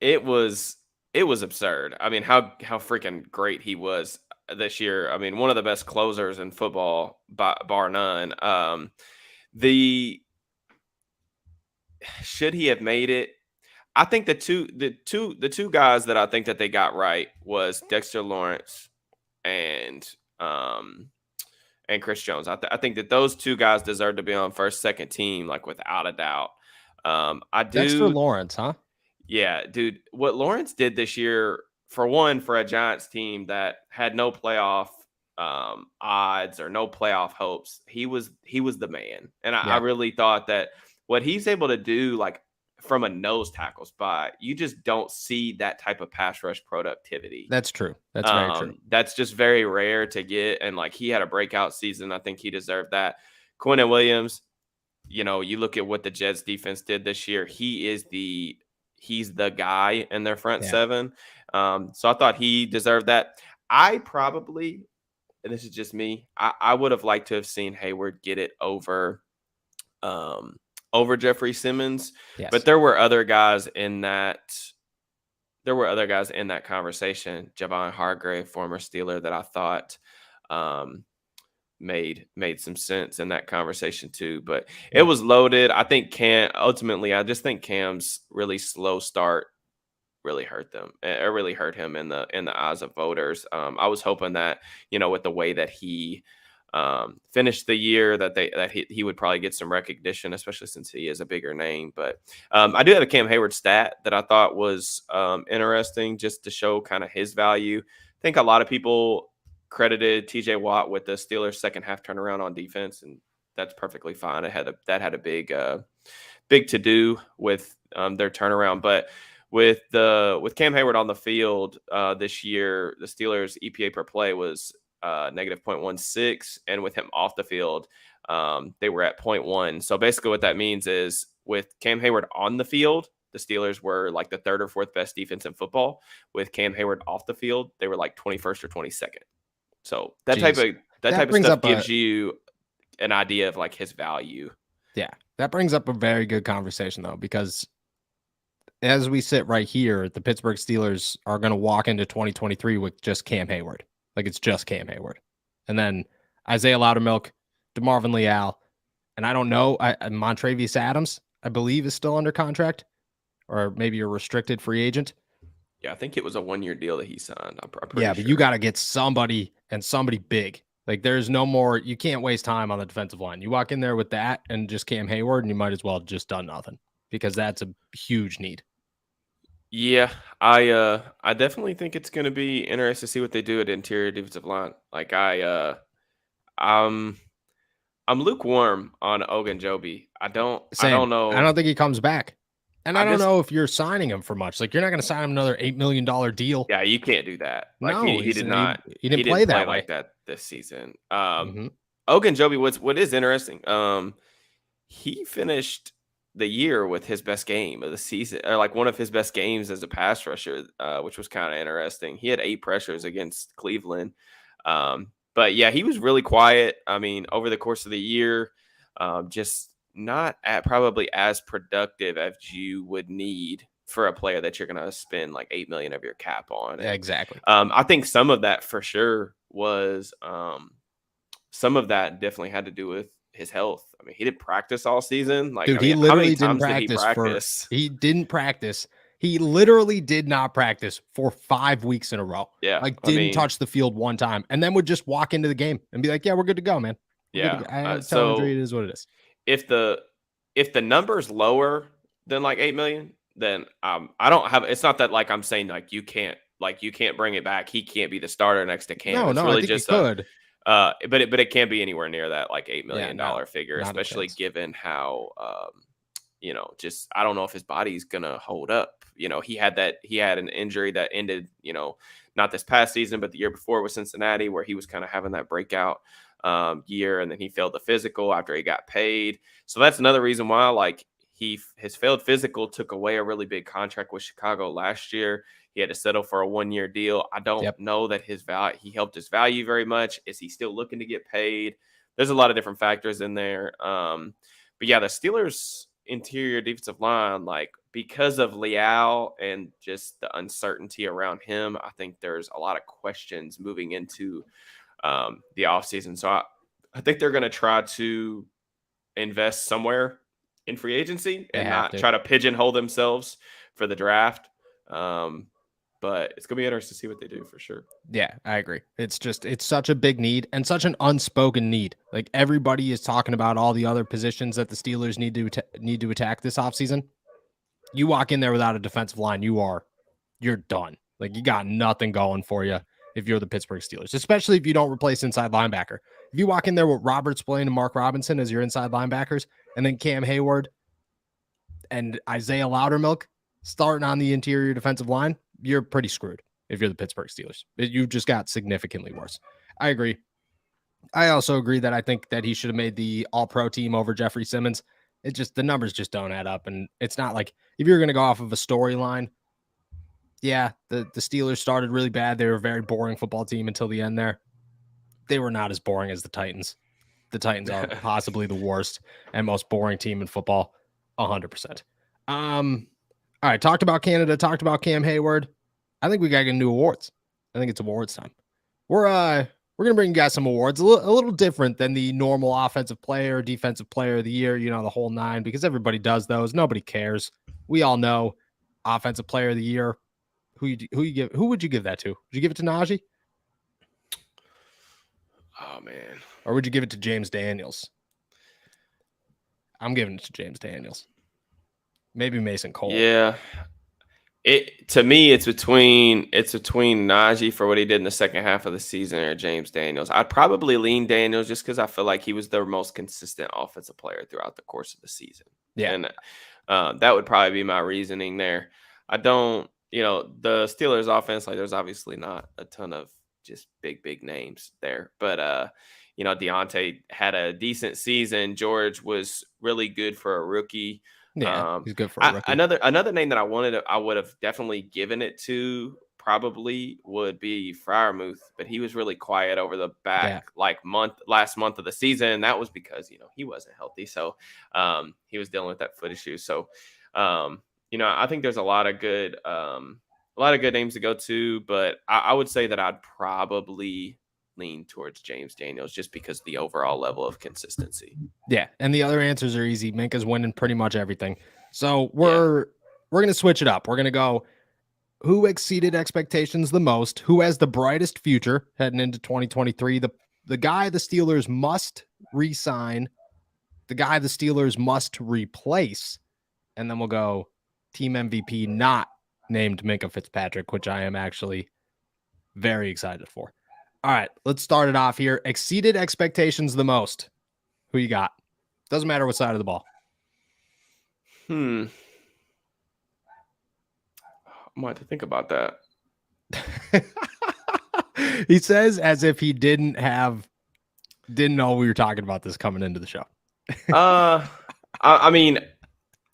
It was absurd. I mean, how freaking great he was this year. I mean, one of the best closers in football, bar none. The should he have made it? I think the two guys that I think that they got right was Dexter Lawrence and Chris Jones. I think that those two guys deserve to be on first, second team, like without a doubt. Dexter Lawrence, huh? Yeah, dude. What Lawrence did this year, for a Giants team that had no playoff odds or no playoff hopes, he was the man. And I really thought that what he's able to do, like from a nose tackle spot, you just don't see that type of pass rush productivity. That's true. That's very true. That's just very rare to get. And like he had a breakout season. I think he deserved that. Quinnen Williams, you look at what the Jets defense did this year. He's the guy in their front seven. So I thought he deserved that. I probably, and this is just me, I would have liked to have seen Heyward get it over Jeffrey Simmons. Yes. But there were other guys in that conversation. Javon Hargrave, former Steeler, that I thought made some sense in that conversation too. But it was loaded. I think I just think Cam's really slow start really hurt them. It really hurt him in the eyes of voters. I was hoping that, with the way that he finished the year, that he would probably get some recognition, especially since he is a bigger name. But I do have a Cam Heyward stat that I thought was interesting, just to show kind of his value. I think a lot of people credited TJ Watt with the Steelers' second half turnaround on defense, and that's perfectly fine. That had a big to do with their turnaround. But with Cam Heyward on the field this year, the Steelers' EPA per play was negative 0.16, and with him off the field, they were at 0.1. So basically what that means is, with Cam Heyward on the field, the Steelers were like the third or fourth best defense in football. With Cam Heyward off the field, they were like 21st or 22nd. So that type of stuff gives you an idea of like his value. Yeah, that brings up a very good conversation though, because as we sit right here, the Pittsburgh Steelers are going to walk into 2023 with just Cam Heyward. Like, it's just Cam Heyward. And then Isaiah Loudermilk, DeMarvin Leal, and I don't know, Montravius Adams, I believe, is still under contract, or maybe a restricted free agent. Yeah, I think it was a 1-year deal that he signed. I'm pretty sure. But you got to get somebody, and somebody big. Like, there's no more, you can't waste time on the defensive line. You walk in there with that and just Cam Heyward, and you might as well have just done nothing, because that's a huge need. Yeah, I definitely think it's going to be interesting to see what they do at interior defensive line. Like I'm lukewarm on Ogunjobi. I don't know. I don't think he comes back. And I don't know if you're signing him for much. Like, you're not going to sign him another $8 million deal. Yeah, you can't do that. Like, no, he did not. He didn't play that way. Like that this season. Ogunjobi, what is interesting, he finished the year with his best game of the season, or like one of his best games as a pass rusher, which was kind of interesting. He had 8 pressures against Cleveland. But yeah, he was really quiet. I mean, over the course of the year, just not probably as productive as you would need for a player that you're going to spend like $8 million of your cap on. Yeah, exactly. I think some of that for sure was, some of that definitely had to do with his health. I mean, he didn't practice all season. Like, dude, he literally didn't practice. He didn't practice. He literally did not practice for 5 weeks in a row. Yeah. Like, didn't touch the field one time, and then would just walk into the game and be like, yeah, we're good to go, man. So it is what it is. If the number's lower than like 8 million, then I don't have, it's not that like I'm saying like you can't bring it back. He can't be the starter next to Cam. No, really, I think just he could. But it can't be anywhere near that like $8 million figure, especially given how just I don't know if his body's gonna hold up. He had an injury that ended, not this past season, but the year before with Cincinnati, where he was kind of having that breakout year, and then he failed the physical after he got paid. So that's another reason why like his failed physical took away a really big contract with Chicago last year. He had to settle for a 1-year deal. I don't know that he helped his value very much. Is he still looking to get paid? There's a lot of different factors in there. yeah, the Steelers interior defensive line, like because of Leal and just the uncertainty around him, I think there's a lot of questions moving into the offseason. So I think they're going to try to invest somewhere in free agency and not try to pigeonhole themselves for the draft. But it's going to be interesting to see what they do for sure. Yeah, I agree. It's such a big need and such an unspoken need. Like everybody is talking about all the other positions that the Steelers need to attack this offseason. You walk in there without a defensive line, you're done. Like you got nothing going for you if you're the Pittsburgh Steelers, especially if you don't replace inside linebacker. If you walk in there with Robert Spillane and Mark Robinson as your inside linebackers, and then Cam Heyward and Isaiah Loudermilk starting on the interior defensive line, you're pretty screwed if you're the Pittsburgh Steelers. You just got significantly worse. I agree. I also agree that I think that he should have made the all-pro team over Jeffrey Simmons. The numbers just don't add up. And it's not like if you're going to go off of a storyline, yeah, the Steelers started really bad. They were a very boring football team until the end there. They were not as boring as the Titans. The Titans are possibly the worst and most boring team in football, 100%. All right, talked about Canada, talked about Cam Heyward. I think we got to get into awards. I think it's awards time. We're gonna bring you guys some awards, a little different than the normal offensive player, defensive player of the year, the whole nine, because everybody does those. Nobody cares. We all know offensive player of the year. Who would you give that to? Would you give it to Najee? Oh man. Or would you give it to James Daniels? I'm giving it to James Daniels. Maybe Mason Cole. Yeah. To me, it's between Najee for what he did in the second half of the season or James Daniels. I'd probably lean Daniels just because I feel like he was the most consistent offensive player throughout the course of the season. Yeah. And that would probably be my reasoning there. I don't, the Steelers offense, like there's obviously not a ton of just big names there. But, Deontay had a decent season. George was really good for a rookie. Yeah, he's good for a rookie. Another name that I would have definitely given it to probably would be Freiermuth, but he was really quiet over the last month of the season. That was because he wasn't healthy, so he was dealing with that foot issue. So I think there's a lot of good names to go to, but I would say that I'd probably lean towards James Daniels just because of the overall level of consistency. Yeah, and the other answers are easy. Minka's winning pretty much everything. So we're going to switch it up. We're going to go who exceeded expectations the most, who has the brightest future heading into 2023, the guy the Steelers must re-sign, the guy the Steelers must replace, and then we'll go team MVP not named Minkah Fitzpatrick, which I am actually very excited for. All right, let's start it off here. Exceeded expectations the most. Who you got? Doesn't matter what side of the ball. I might have to think about that. He says as if he didn't know we were talking about this coming into the show. I mean,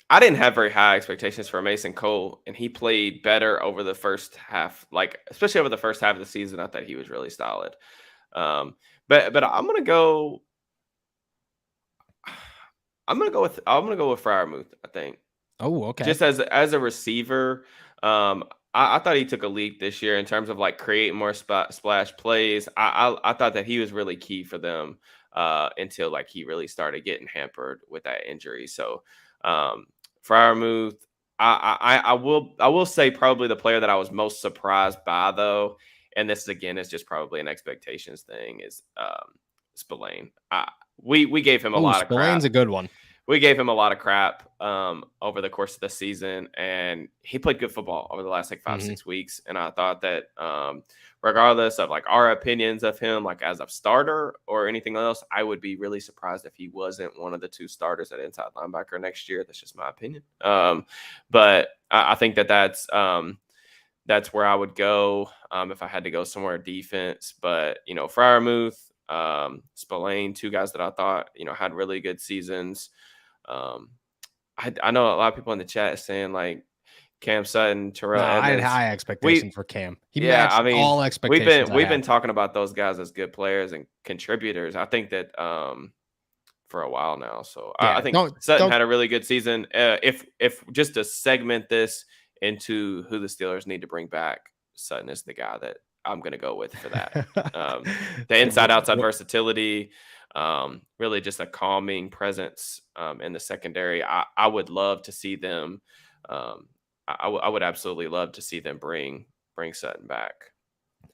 I didn't have very high expectations for Mason Cole, and he played better over the first half, especially over the first half of the season. I thought he was really solid. But I'm gonna go with Freiermuth, I think. Oh, okay. Just as a receiver, I thought he took a leap this year in terms of creating more splash plays. I thought that he was really key for them until he really started getting hampered with that injury. So Freiermuth, I will say probably the player that I was most surprised by, though, and this again is just probably an expectations thing, is Spillane. We gave him a lot of crap. Spillane's a good one. We gave him a lot of crap over the course of the season, and he played good football over the last 5-6 weeks. And I thought that regardless of our opinions of him, as a starter or anything else, I would be really surprised if he wasn't one of the 2 starters at inside linebacker next year. That's just my opinion. But I think that's where I would go if I had to go somewhere defense. But Freiermuth, Spillane, 2 guys that I thought had really good seasons. I know a lot of people in the chat saying Cam Sutton, Terrell Edmonds. I had high expectations for Cam. He matched all expectations. We've been talking about those guys as good players and contributors. I think that for a while now. So Yeah, I think Sutton had a really good season. If just to segment this into who the Steelers need to bring back, Sutton is the guy that I'm going to go with for that. The inside-outside versatility, really just a calming presence in the secondary. I would love to see them. I would absolutely love to see them bring Sutton back.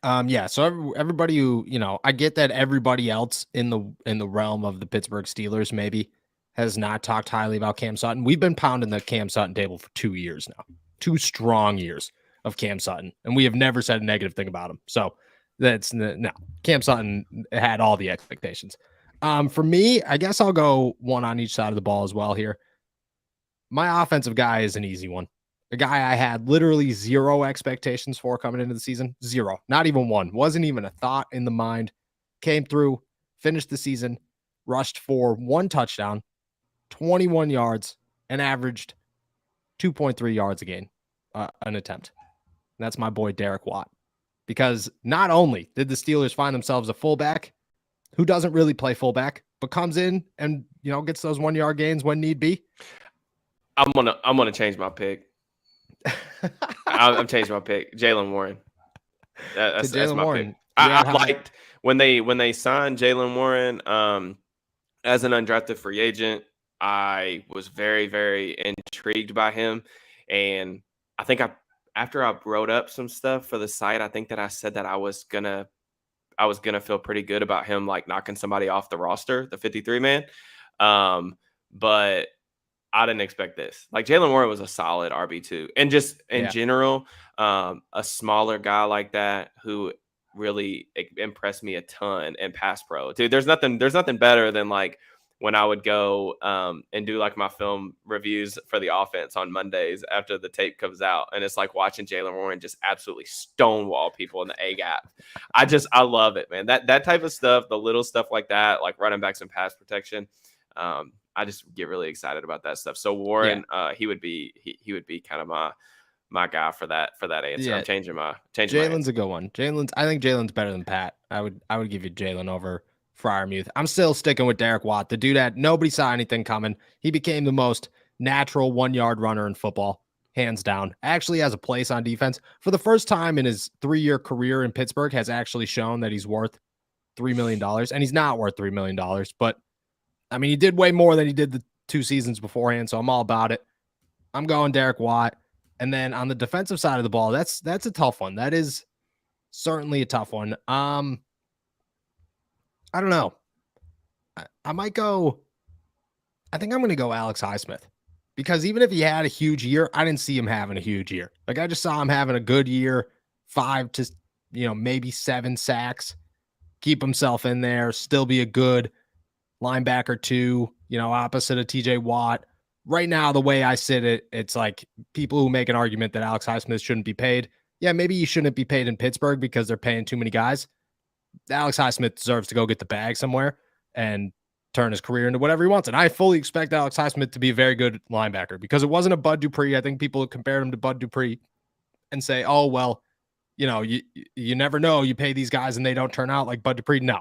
Yeah. So everybody who, I get that everybody else in the realm of the Pittsburgh Steelers maybe has not talked highly about Cam Sutton. We've been pounding the Cam Sutton table for 2 years now, 2 strong years of Cam Sutton, and we have never said a negative thing about him. So that's no. Cam Sutton had all the expectations. For me, I guess I'll go one on each side of the ball as well here. My offensive guy is an easy one. A guy I had literally 0 expectations for coming into the season. 0. Not even one. Wasn't even a thought in the mind. Came through, finished the season, rushed for 1 touchdown, 21 yards, and averaged 2.3 yards a game, an attempt. And that's my boy Derek Watt. Because not only did the Steelers find themselves a fullback who doesn't really play fullback, but comes in and gets those 1-yard gains when need be. I'm gonna change my pick. I'm changing my pick. Jaylen Warren. That's my Warren. pick. I liked when they signed Jaylen Warren as an undrafted free agent. I was very, very intrigued by him, and I think after I wrote up some stuff for the site, I think that I said that I was gonna feel pretty good about him, like knocking somebody off the roster, the 53 man. But I didn't expect this. Like Jaylen Warren was a solid RB2, and just in general, a smaller guy like that who really impressed me a ton in pass pro. Dude, there's nothing better than like when I would go and do like my film reviews for the offense on Mondays after the tape comes out, and it's like watching Jaylen Warren just absolutely stonewall people in the A gap. I love it, man. That type of stuff, the little stuff like that, like running backs and pass protection. I just get really excited about that stuff. So Warren, he would be kind of my guy for that answer. Yeah. I'm changing my Jalen's a good one. I think Jalen's better than Pat. I would give you Jalen over Freiermuth. I'm still sticking with Derek Watt. The dude nobody saw anything coming. He became the most natural 1-yard runner in football, hands down. Actually has a place on defense. For the first time in his 3-year career in Pittsburgh, has actually shown that he's worth $3 million. And he's not worth $3 million, but I mean, he did way more than he did the 2 seasons beforehand, so I'm all about it. I'm going Derek Watt. And then on the defensive side of the ball, that's a tough one. That is certainly a tough one. I don't know. I might go. I think I'm going to go Alex Highsmith, because even if he had a huge year, I didn't see him having a huge year. Like I just saw him having a good year, 5 to maybe 7 sacks, keep himself in there, still be a good linebacker 2, opposite of TJ Watt. Right now, the way I sit it, it's like people who make an argument that Alex Highsmith shouldn't be paid. Yeah, maybe he shouldn't be paid in Pittsburgh because they're paying too many guys. Alex Highsmith deserves to go get the bag somewhere and turn his career into whatever he wants. And I fully expect Alex Highsmith to be a very good linebacker, because it wasn't a Bud Dupree. I think people compared him to Bud Dupree and say, oh, well, you never know. You pay these guys and they don't turn out like Bud Dupree. No.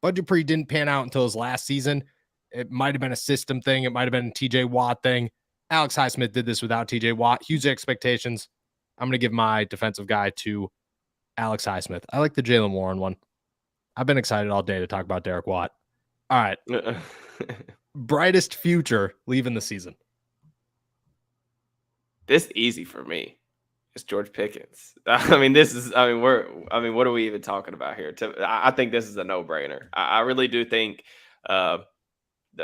Bud Dupree didn't pan out until his last season. It might have been a system thing. It might have been a TJ Watt thing. Alex Highsmith did this without TJ Watt. Huge expectations. I'm going to give my defensive guy to Alex Highsmith. I like the Jaylen Warren one. I've been excited all day to talk about Derek Watt. All right. Brightest future leaving the season. This easy for me. It's George Pickens. What are we even talking about here? I think this is a no-brainer. I really do think the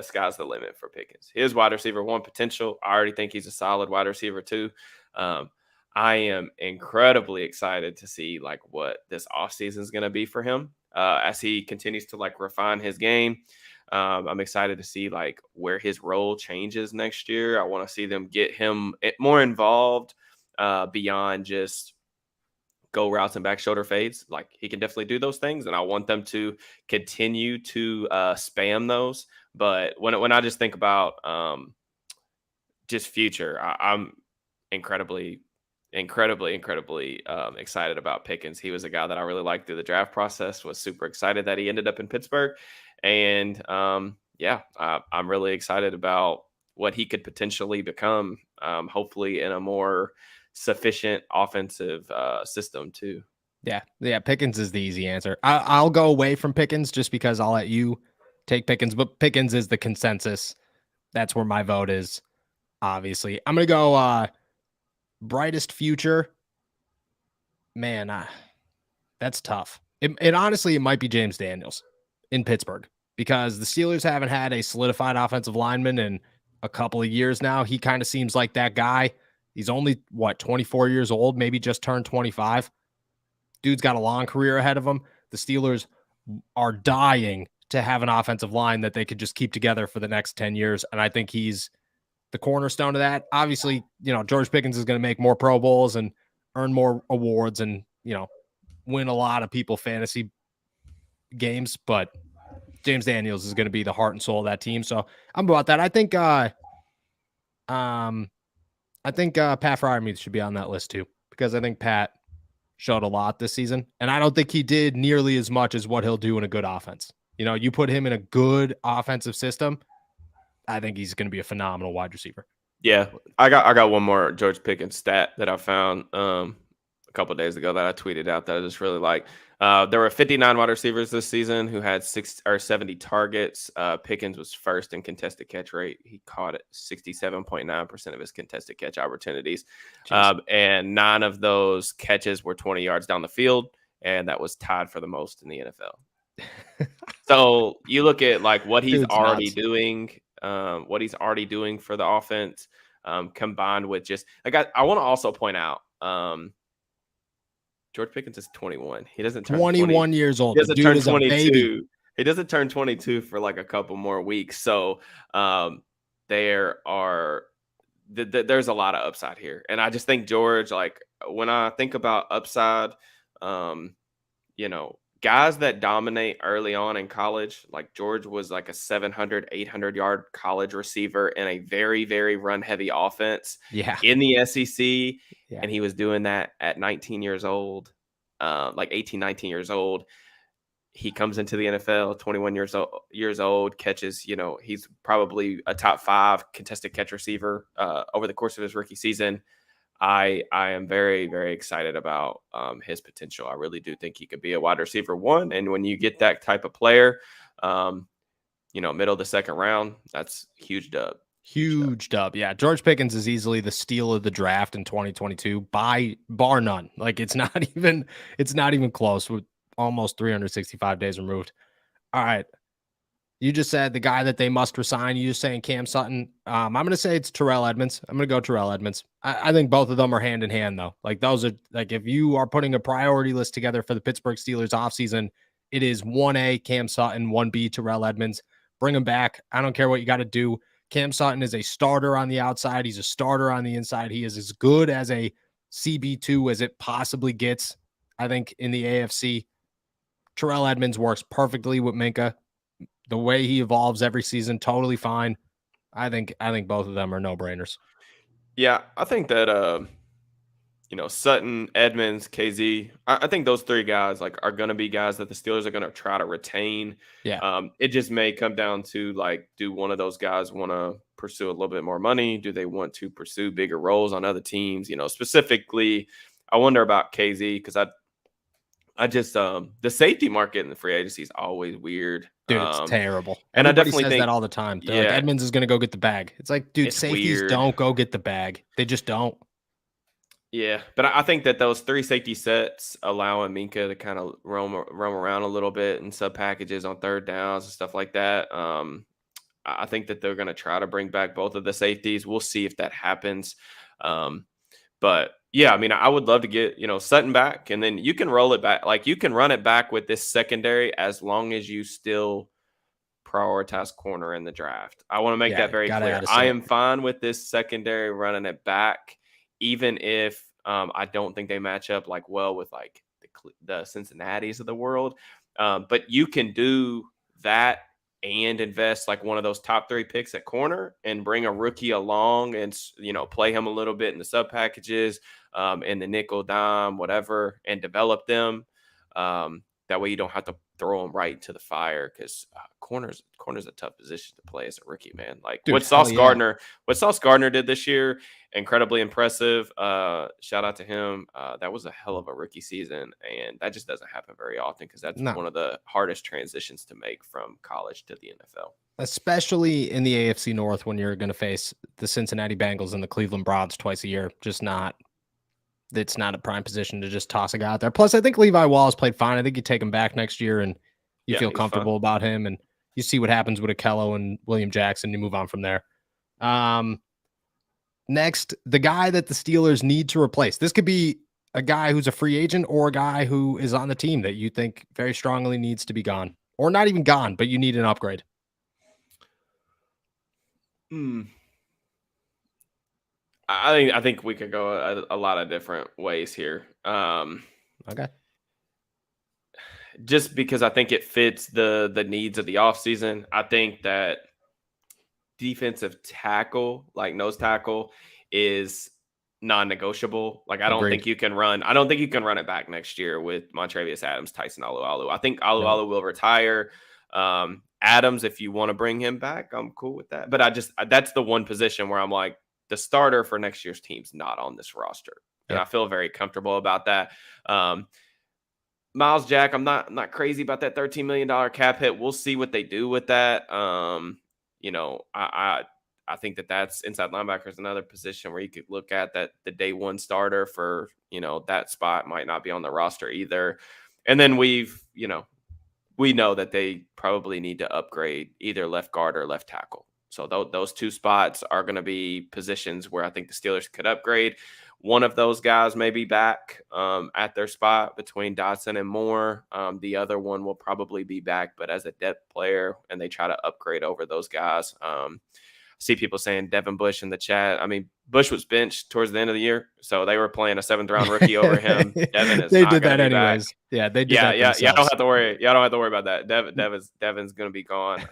sky's the limit for Pickens. His wide receiver 1 potential. I already think he's a solid wide receiver 2. I am incredibly excited to see like what this offseason is going to be for him as he continues to like refine his game. I'm excited to see like where his role changes next year. I want to see them get him more involved beyond just go routes and back shoulder fades. Like he can definitely do those things, and I want them to continue to spam those. But when I just think about just future, I'm incredibly excited about Pickens. He was a guy that I really liked through the draft process. Was super excited that he ended up in Pittsburgh, and yeah, I'm really excited about what he could potentially become. Hopefully in a more sufficient offensive system too. Yeah. Pickens is the easy answer. I'll go away from Pickens just because I'll let you take Pickens, but Pickens is the consensus. That's where my vote is. Obviously, I'm gonna go brightest future. Man, that's tough. It honestly, it might be James Daniels in Pittsburgh because the Steelers haven't had a solidified offensive lineman in a couple of years now. He kind of seems like that guy. He's only 24 years old, maybe just turned 25. Dude's got a long career ahead of him. The Steelers are dying to have an offensive line that they could just keep together for the next 10 years. And I think he's the cornerstone of that. Obviously, George Pickens is going to make more Pro Bowls and earn more awards and, win a lot of people fantasy games, but James Daniels is going to be the heart and soul of that team. So I'm about that. I think Pat Freiermuth should be on that list too, because I think Pat showed a lot this season, and I don't think he did nearly as much as what he'll do in a good offense. You put him in a good offensive system, I think he's going to be a phenomenal wide receiver. Yeah, I got one more George Pickens stat that I found a couple of days ago that I tweeted out that I just really like. There were 59 wide receivers this season who had 70 targets. Pickens was first in contested catch rate. He caught it 67.9% of his contested catch opportunities. And 9 of those catches were 20 yards down the field, and that was tied for the most in the NFL. So you look at like what he's already doing for the offense, combined with just like I want to also point out, George Pickens is 21. He doesn't turn 21 years old. He doesn't turn 22. He doesn't turn 22 for like a couple more weeks. So there's a lot of upside here. And I just think George, like when I think about upside, guys that dominate early on in college, like George was like a 700, 800 yard college receiver in a very, very run heavy offense in the SEC. Yeah. And he was doing that at 19 years old, like 18, 19 years old. He comes into the NFL, 21 years old, catches, he's probably a top 5 contested catch receiver over the course of his rookie season. I am very, very excited about his potential. I really do think he could be a wide receiver 1. And when you get that type of player, middle of the second round, that's huge dub. Huge dub. Yeah. George Pickens is easily the steal of the draft in 2022 by bar none. Like it's not even close with almost 365 days removed. All right. You just said the guy that they must resign. You just saying Cam Sutton. I'm going to say it's Terrell Edmonds. I'm going to go Terrell Edmonds. I think both of them are hand in hand though. Like those are like, if you are putting a priority list together for the Pittsburgh Steelers offseason, it is 1A Cam Sutton, 1B Terrell Edmonds. Bring him back. I don't care what you got to do. Cam Sutton is a starter on the outside. He's a starter on the inside. He is as good as a CB2 as it possibly gets, I think, in the AFC. Terrell Edmonds works perfectly with Minka. The way he evolves every season, totally fine. I think both of them are no-brainers. Yeah, I think that Sutton, Edmonds, KZ, I think those 3 guys are going to be guys that the Steelers are going to try to retain. Yeah. It just may come down to do one of those guys want to pursue a little bit more money? Do they want to pursue bigger roles on other teams? Specifically, I wonder about KZ because I just the safety market in the free agency is always weird. Dude, it's terrible. And Everybody I definitely says think that all the time. They're like, Edmonds is going to go get the bag. It's like, dude, safeties weird. Don't go get the bag. They just don't. Yeah, but I think that those 3 safety sets allowing Minka to kind of roam around a little bit and sub packages on third downs and stuff like that. I think that they're going to try to bring back both of the safeties. We'll see if that happens. But yeah, I mean, I would love to get, Sutton back, and then you can roll it back. Like you can run it back with this secondary as long as you still prioritize corner in the draft. I want to make that very clear. I am fine with this secondary running it back, even if I don't think they match up well with the Cincinnatis of the world. But you can do that and invest one of those top 3 picks at corner and bring a rookie along and, play him a little bit in the sub packages, in the nickel dime, whatever, and develop them. That way you don't have to throw them right into the fire, because corner's a tough position to play as a rookie, man. Like, Dude, what Sauce Gardner did this year, incredibly impressive. Shout out to him. That was a hell of a rookie season, and that just doesn't happen very often, because that's one of the hardest transitions to make from college to the NFL. Especially in the AFC North, when you're going to face the Cincinnati Bengals and the Cleveland Browns twice a year. It's not a prime position to just toss a guy out there. Plus, I think Levi Wallace played fine. I think you take him back next year and you feel comfortable about him, and you see what happens with Akello and William Jackson. You move on from there. Next, the guy that the Steelers need to replace. This could be a guy who's a free agent or a guy who is on the team that you think very strongly needs to be gone, or not even gone, but you need an upgrade. I think we could go a lot of different ways here. Okay. Just because I think it fits the needs of the offseason. I think that defensive tackle, like nose tackle, is non-negotiable. Like, I don't think you can run it back next year with Montravius Adams, Tyson Alualu. I think Alualu will retire. Adams, if you want to bring him back, I'm cool with that. But that's the one position where I'm like, the starter for next year's team's not on this roster. And I feel very comfortable about that. Miles Jack, I'm not crazy about that $13 million cap hit. We'll see what they do with that. I think that's inside linebacker is another position where you could look at that the day one starter for, that spot might not be on the roster either. And then we know that they probably need to upgrade either left guard or left tackle. So those two spots are going to be positions where I think the Steelers could upgrade. One of those guys may be back at their spot between Dotson and Moore. The other one will probably be back, but as a depth player, and they try to upgrade over those guys. I see people saying Devin Bush in the chat. I mean, Bush was benched towards the end of the year, so they were playing a 7th-round rookie over him. Devin is they not did that anyways. Back. Yeah, they did that themselves. Yeah. I don't have to worry. Yeah, I don't have to worry about that. Devin's going to be gone.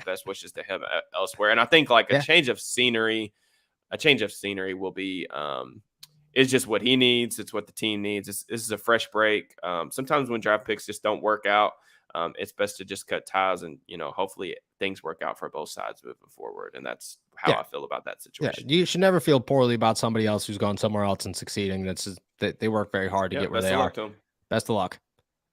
Best wishes to him elsewhere. And I think like a change of scenery will be is just what he needs. It's what the team needs. This is a fresh break. Sometimes when draft picks just don't work out, it's best to just cut ties and, hopefully things work out for both sides moving forward. And that's how I feel about that situation. Yeah, you should never feel poorly about somebody else who's gone somewhere else and succeeding. They work very hard to get where they are. Best of luck.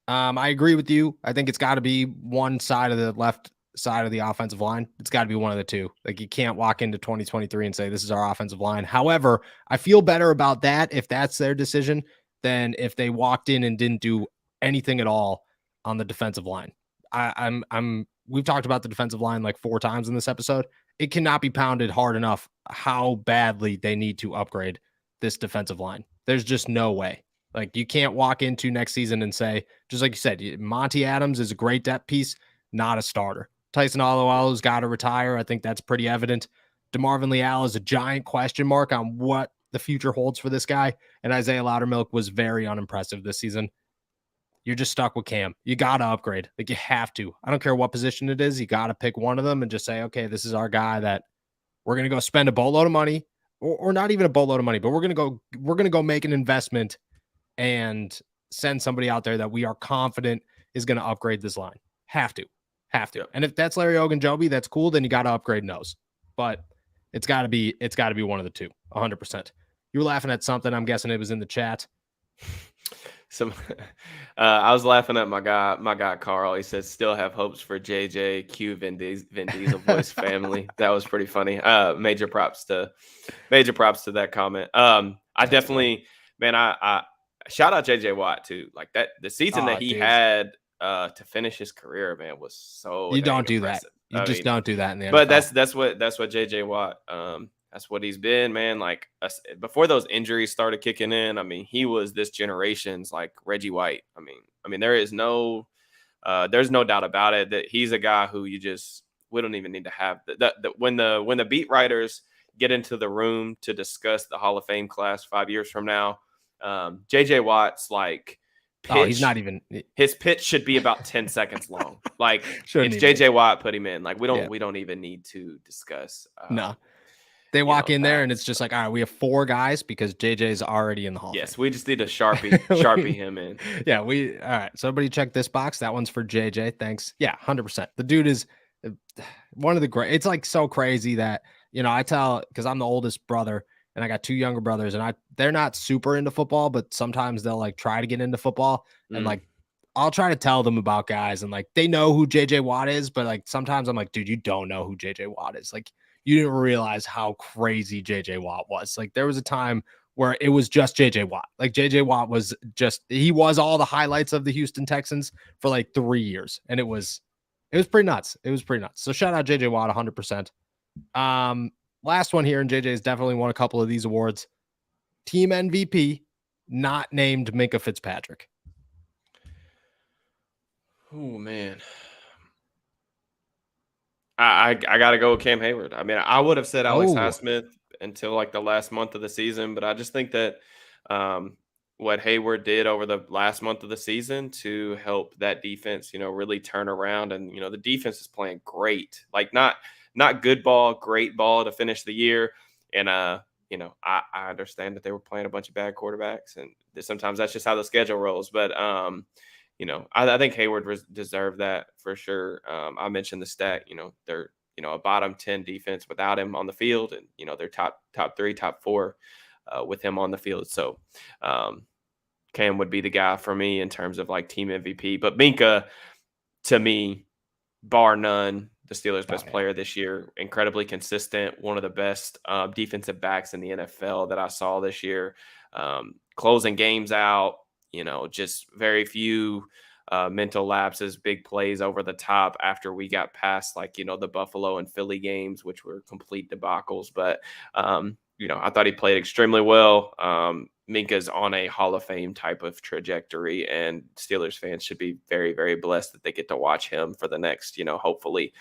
I agree with you. I think it's got to be one side of the left side of the offensive line. It's got to be one of the two. Like, you can't walk into 2023 and say, this is our offensive line. However, I feel better about that if that's their decision than if they walked in and didn't do anything at all on the defensive line. We've talked about the defensive line like 4 times in this episode. It cannot be pounded hard enough how badly they need to upgrade this defensive line. There's just no way. Like, you can't walk into next season and say, just like you said, Monty Adams is a great depth piece, not a starter. Tyson Alualu's got to retire. I think that's pretty evident. DeMarvin Leal is a giant question mark on what the future holds for this guy. And Isaiah Loudermilk was very unimpressive this season. You're just stuck with Cam. You got to upgrade. Like, you have to. I don't care what position it is. You got to pick one of them and just say, okay, this is our guy that we're going to go spend a boatload of money, or not even a boatload of money, but we're going to go make an investment and send somebody out there that we are confident is going to upgrade this line. Have to. And if that's Larry Ogunjobi, that's cool. Then you got to upgrade nose, but it's got to be one of the two, 100%. You were laughing at something. I'm guessing it was in the chat. I was laughing at my guy Carl. He says, still have hopes for JJ, Q, Vin Diesel voice family. That was pretty funny. Major props to that comment. I definitely, man, I shout out JJ Watt too. Like, that the season that he had to finish his career, man, was so you don't do impressive. that. You don't do that in the NFL. But that's what JJ Watt that's what he's been, man. Like, before those injuries started kicking in, I mean, he was this generation's like Reggie White. I mean, there's no doubt about it that he's a guy who we don't even need to have when the beat writers get into the room to discuss the Hall of Fame class 5 years from now, JJ Watt's like pitch, he's not even, his pitch should be about 10 seconds long. Like, it's JJ Watt, put him in. Like, we don't even need to discuss. No. They walk in there and it's just like, all right, we have 4 guys because JJ's already in the Hall of Yes, Fame. we just need to Sharpie him in. Yeah, all right. Somebody check this box. That one's for JJ. Thanks. Yeah, 100%. The dude is one of the great. It's like so crazy that, I tell, because I'm the oldest brother and I got 2 younger brothers, and they're not super into football, but sometimes they'll like try to get into football. And like, I'll try to tell them about guys, and like they know who JJ Watt is, but like sometimes I'm like, dude, you don't know who JJ Watt is. Like, you didn't realize how crazy JJ Watt was. Like, there was a time where it was just JJ Watt. Like, JJ Watt was he was all the highlights of the Houston Texans for like 3 years. And it was pretty nuts. It was pretty nuts. So shout out JJ Watt 100%. Last one here, and JJ's definitely won a couple of these awards. Team MVP, not named Minkah Fitzpatrick. Oh, man. I got to go with Cam Heyward. I mean, I would have said Alex Highsmith until like the last month of the season, but I just think that what Heyward did over the last month of the season to help that defense, really turn around. And, the defense is playing great, like not good ball, great ball to finish the year. And, I understand that they were playing a bunch of bad quarterbacks, and sometimes that's just how the schedule rolls. But, I think Heyward deserved that for sure. I mentioned the stat, they're, a bottom 10 defense without him on the field, and, they're top 3, top 4 with him on the field. So Cam would be the guy for me in terms of like team MVP. But Minkah, to me, bar none, the Steelers' best player this year, incredibly consistent, one of the best defensive backs in the NFL that I saw this year, closing games out. Just very few mental lapses, big plays over the top after we got past like, the Buffalo and Philly games, which were complete debacles. But, I thought he played extremely well. Minkah's on a Hall of Fame type of trajectory, and Steelers fans should be very, very blessed that they get to watch him for the next, hopefully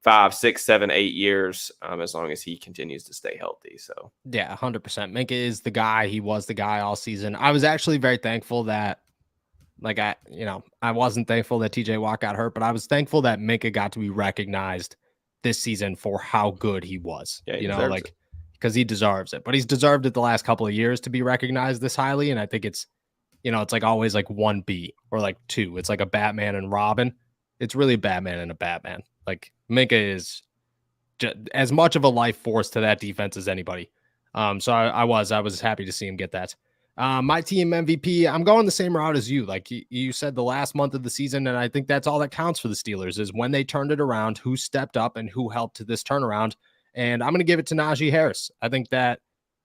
5, 6, 7, 8 years, as long as he continues to stay healthy. So yeah, 100%. Minkah is the guy. He was the guy all season. I was actually very thankful that, like, I wasn't thankful that TJ Watt got hurt, but I was thankful that Minkah got to be recognized this season for how good he was. Yeah, because he deserves it. But he's deserved it the last couple of years to be recognized this highly, and I think it's, it's like always like 1B or like 2. It's like a Batman and Robin. It's really a Batman and a Batman. Like, Minkah is just as much of a life force to that defense as anybody. So I was happy to see him get that. My team MVP, I'm going the same route as you. Like you said, the last month of the season, and I think that's all that counts for the Steelers is when they turned it around, who stepped up and who helped to this turnaround. And I'm going to give it to Najee Harris. I think that,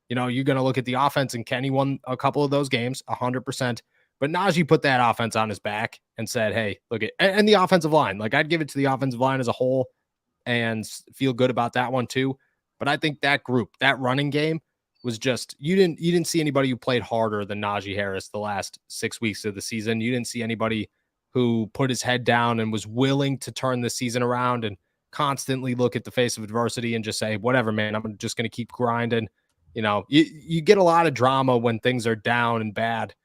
you're going to look at the offense, and Kenny won a couple of those games, 100%. But Najee put that offense on his back and said, hey, look at, and the offensive line. Like, I'd give it to the offensive line as a whole and feel good about that one too. But I think that group, that running game was just, you didn't see anybody who played harder than Najee Harris the last 6 weeks of the season. You didn't see anybody who put his head down and was willing to turn the season around and constantly look at the face of adversity and just say, whatever, man, I'm just going to keep grinding. You get a lot of drama when things are down and bad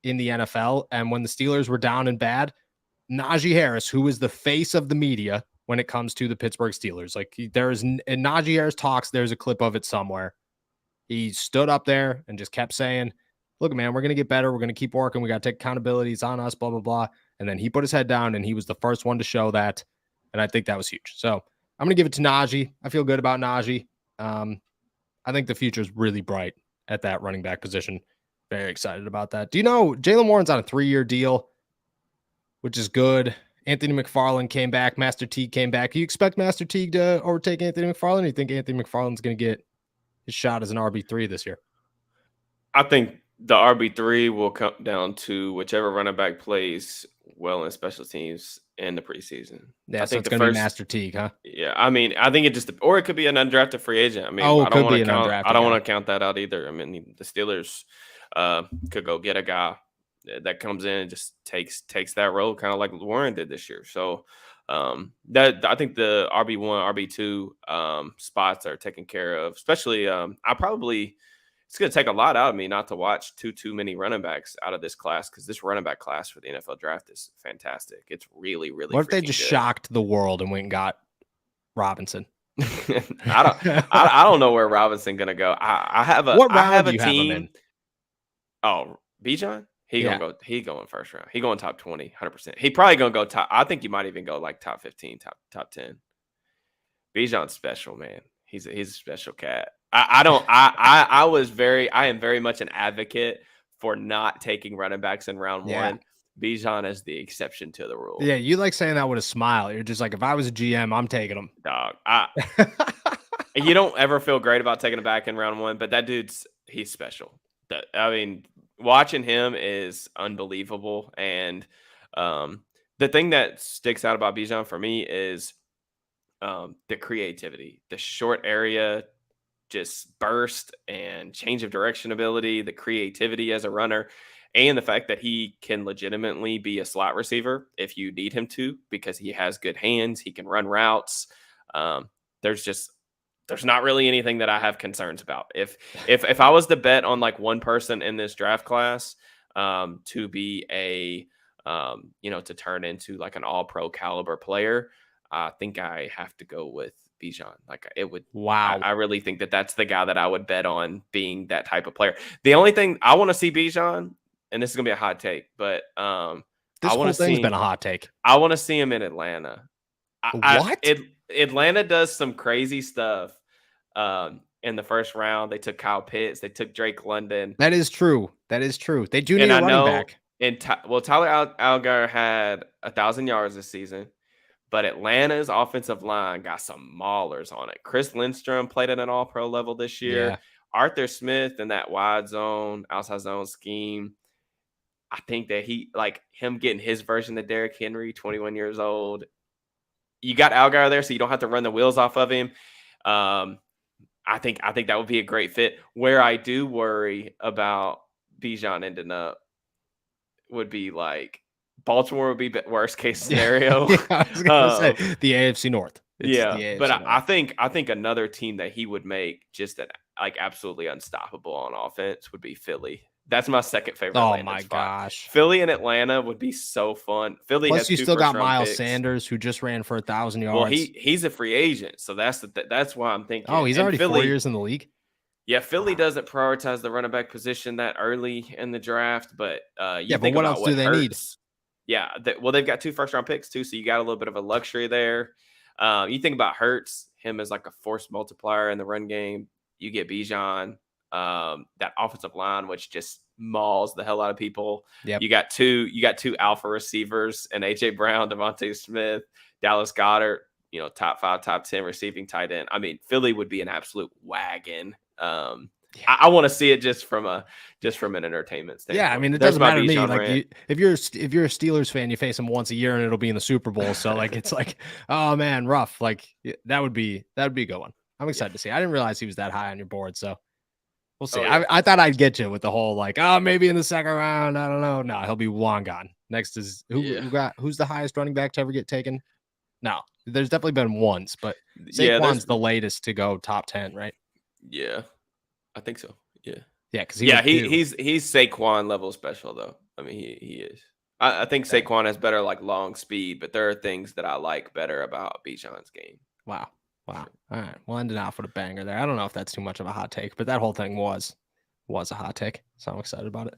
in the NFL. And when the Steelers were down and bad, Najee Harris, who is the face of the media when it comes to the Pittsburgh Steelers, like there's in Najee Harris talks, there's a clip of it somewhere. He stood up there and just kept saying, look, man, we're going to get better. We're going to keep working. We got to take accountability. It's on us, blah, blah, blah. And then he put his head down, and he was the first one to show that. And I think that was huge. So I'm going to give it to Najee. I feel good about Najee. I think the future is really bright at that running back position. Very excited about that. Do you know Jaylen Warren's on a 3-year deal, which is good. Anthony McFarland came back. Master Teague came back. Do you expect Master Teague to overtake Anthony McFarland? Or do you think Anthony McFarland's going to get his shot as an RB3 this year? I think the RB3 will come down to whichever running back plays well in special teams in the preseason. Yeah, I think it's going to be Master Teague, huh? Yeah, I mean, I think it just, or it could be an undrafted free agent. I mean, I don't want to count that out either. I mean, the Steelers could go get a guy that comes in and just takes that role, kind of like Warren did this year. So that I think the RB1, RB2 spots are taken care of. Especially, it's going to take a lot out of me not to watch too many running backs out of this class, because this running back class for the NFL draft is fantastic. It's really, really. What if they just shocked the world and went and got Robinson? I don't know where Robinson gonna go. I have a do you have him in? team. Oh, Bijan? He Yeah. gonna go. He going first round. He going top 20, 100%. He probably gonna go top. I think he might even go like top 15, top 10. Bijan's special, man. He's a special cat. I don't. I am very much an advocate for not taking running backs in round one. Bijan is the exception to the rule. Yeah, you like saying that with a smile. You're just like, if I was a GM, I'm taking him. Dog. You don't ever feel great about taking a back in round one, but that he's special. I mean, watching him is unbelievable. And the thing that sticks out about Bijan for me is the creativity, the short area, just burst and change of direction ability, the creativity as a runner, and the fact that he can legitimately be a slot receiver if you need him to, because he has good hands, he can run routes. There's not really anything that I have concerns about. If I was to bet on like one person in this draft class to be to turn into like an all-pro caliber player, I think I have to go with Bijan. Like it would. Wow. I really think that that's the guy that I would bet on being that type of player. The only thing I want to see Bijan, and this is gonna be a hot take, but this whole thing's been a hot take. I want to see him in Atlanta. What? Atlanta does some crazy stuff. In the first round, they took Kyle Pitts, they took Drake London. That is true. They do need a running back. Tyler Algier had 1,000 yards this season, but Atlanta's offensive line got some maulers on it. Chris Lindstrom played at an all-pro level this year. Yeah. Arthur Smith in that wide zone, outside zone scheme. I think that him getting his version of Derrick Henry, 21 years old. You got Algier there, so you don't have to run the wheels off of him. I think that would be a great fit. Where I do worry about Bijan ending up would be like Baltimore would be worst case scenario. Yeah, I was gonna say the AFC North. It's the AFC North. I think another team that he would make just like absolutely unstoppable on offense would be Philly. That's my second favorite. Oh my gosh, Philly and Atlanta would be so fun. Philly. Plus, you still got Miles picks. Sanders, who just ran for 1,000 yards. Well, he's a free agent, so that's why I'm thinking. Oh, he's already 4 years in the league. Yeah, Philly doesn't prioritize the running back position that early in the draft, but but what else do they need? Yeah, they've got 2 first-round picks too, so you got a little bit of a luxury there. You think about Hurts, him as like a force multiplier in the run game. You get Bijan, that offensive line, which just mauls the hell out of people. Yep. You got two alpha receivers and AJ Brown, Devontae Smith, Dallas Goedert, top 5, top 10 receiving tight end. I mean, Philly would be an absolute wagon. I want to see it just from an entertainment standpoint. Yeah, I mean, it doesn't matter to me. Like, if you're a Steelers fan, you face them once a year, and it'll be in the Super Bowl. So, like, it's like, oh man, rough. Like, that would be a good one. I'm excited to see. I didn't realize he was that high on your board, so we'll see. I thought I'd get you with the whole like, maybe in the second round. I don't know. No, he'll be long gone. Next is who's the highest running back to ever get taken? No, there's definitely been once, but Saquon's the latest to go top 10, right? Yeah, I think so. Yeah, because he's Saquon level special though. I mean, he is. I think Saquon has better like long speed, but there are things that I like better about Bijan's game. Wow. All right, we'll end it off with a banger there. I don't know if that's too much of a hot take, but that whole thing was a hot take, so I'm excited about it.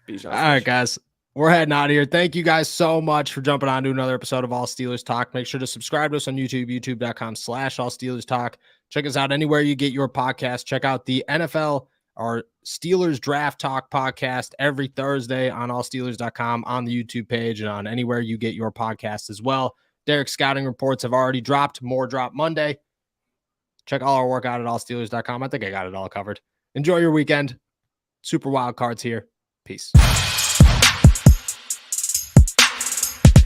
Yeah, all right, guys, we're heading out of here. Thank you guys so much for jumping on to another episode of All Steelers Talk. Make sure to subscribe to us on YouTube, youtube.com/All Steelers Talk. Check us out anywhere you get your podcast. Check out the NFL or Steelers Draft Talk podcast every Thursday on allsteelers.com, on the YouTube page, and on anywhere you get your podcast as well. Derek's scouting reports have already dropped. More drop Monday. Check all our work out at allsteelers.com. I think I got it all covered. Enjoy your weekend. Super Wild Cards here. Peace.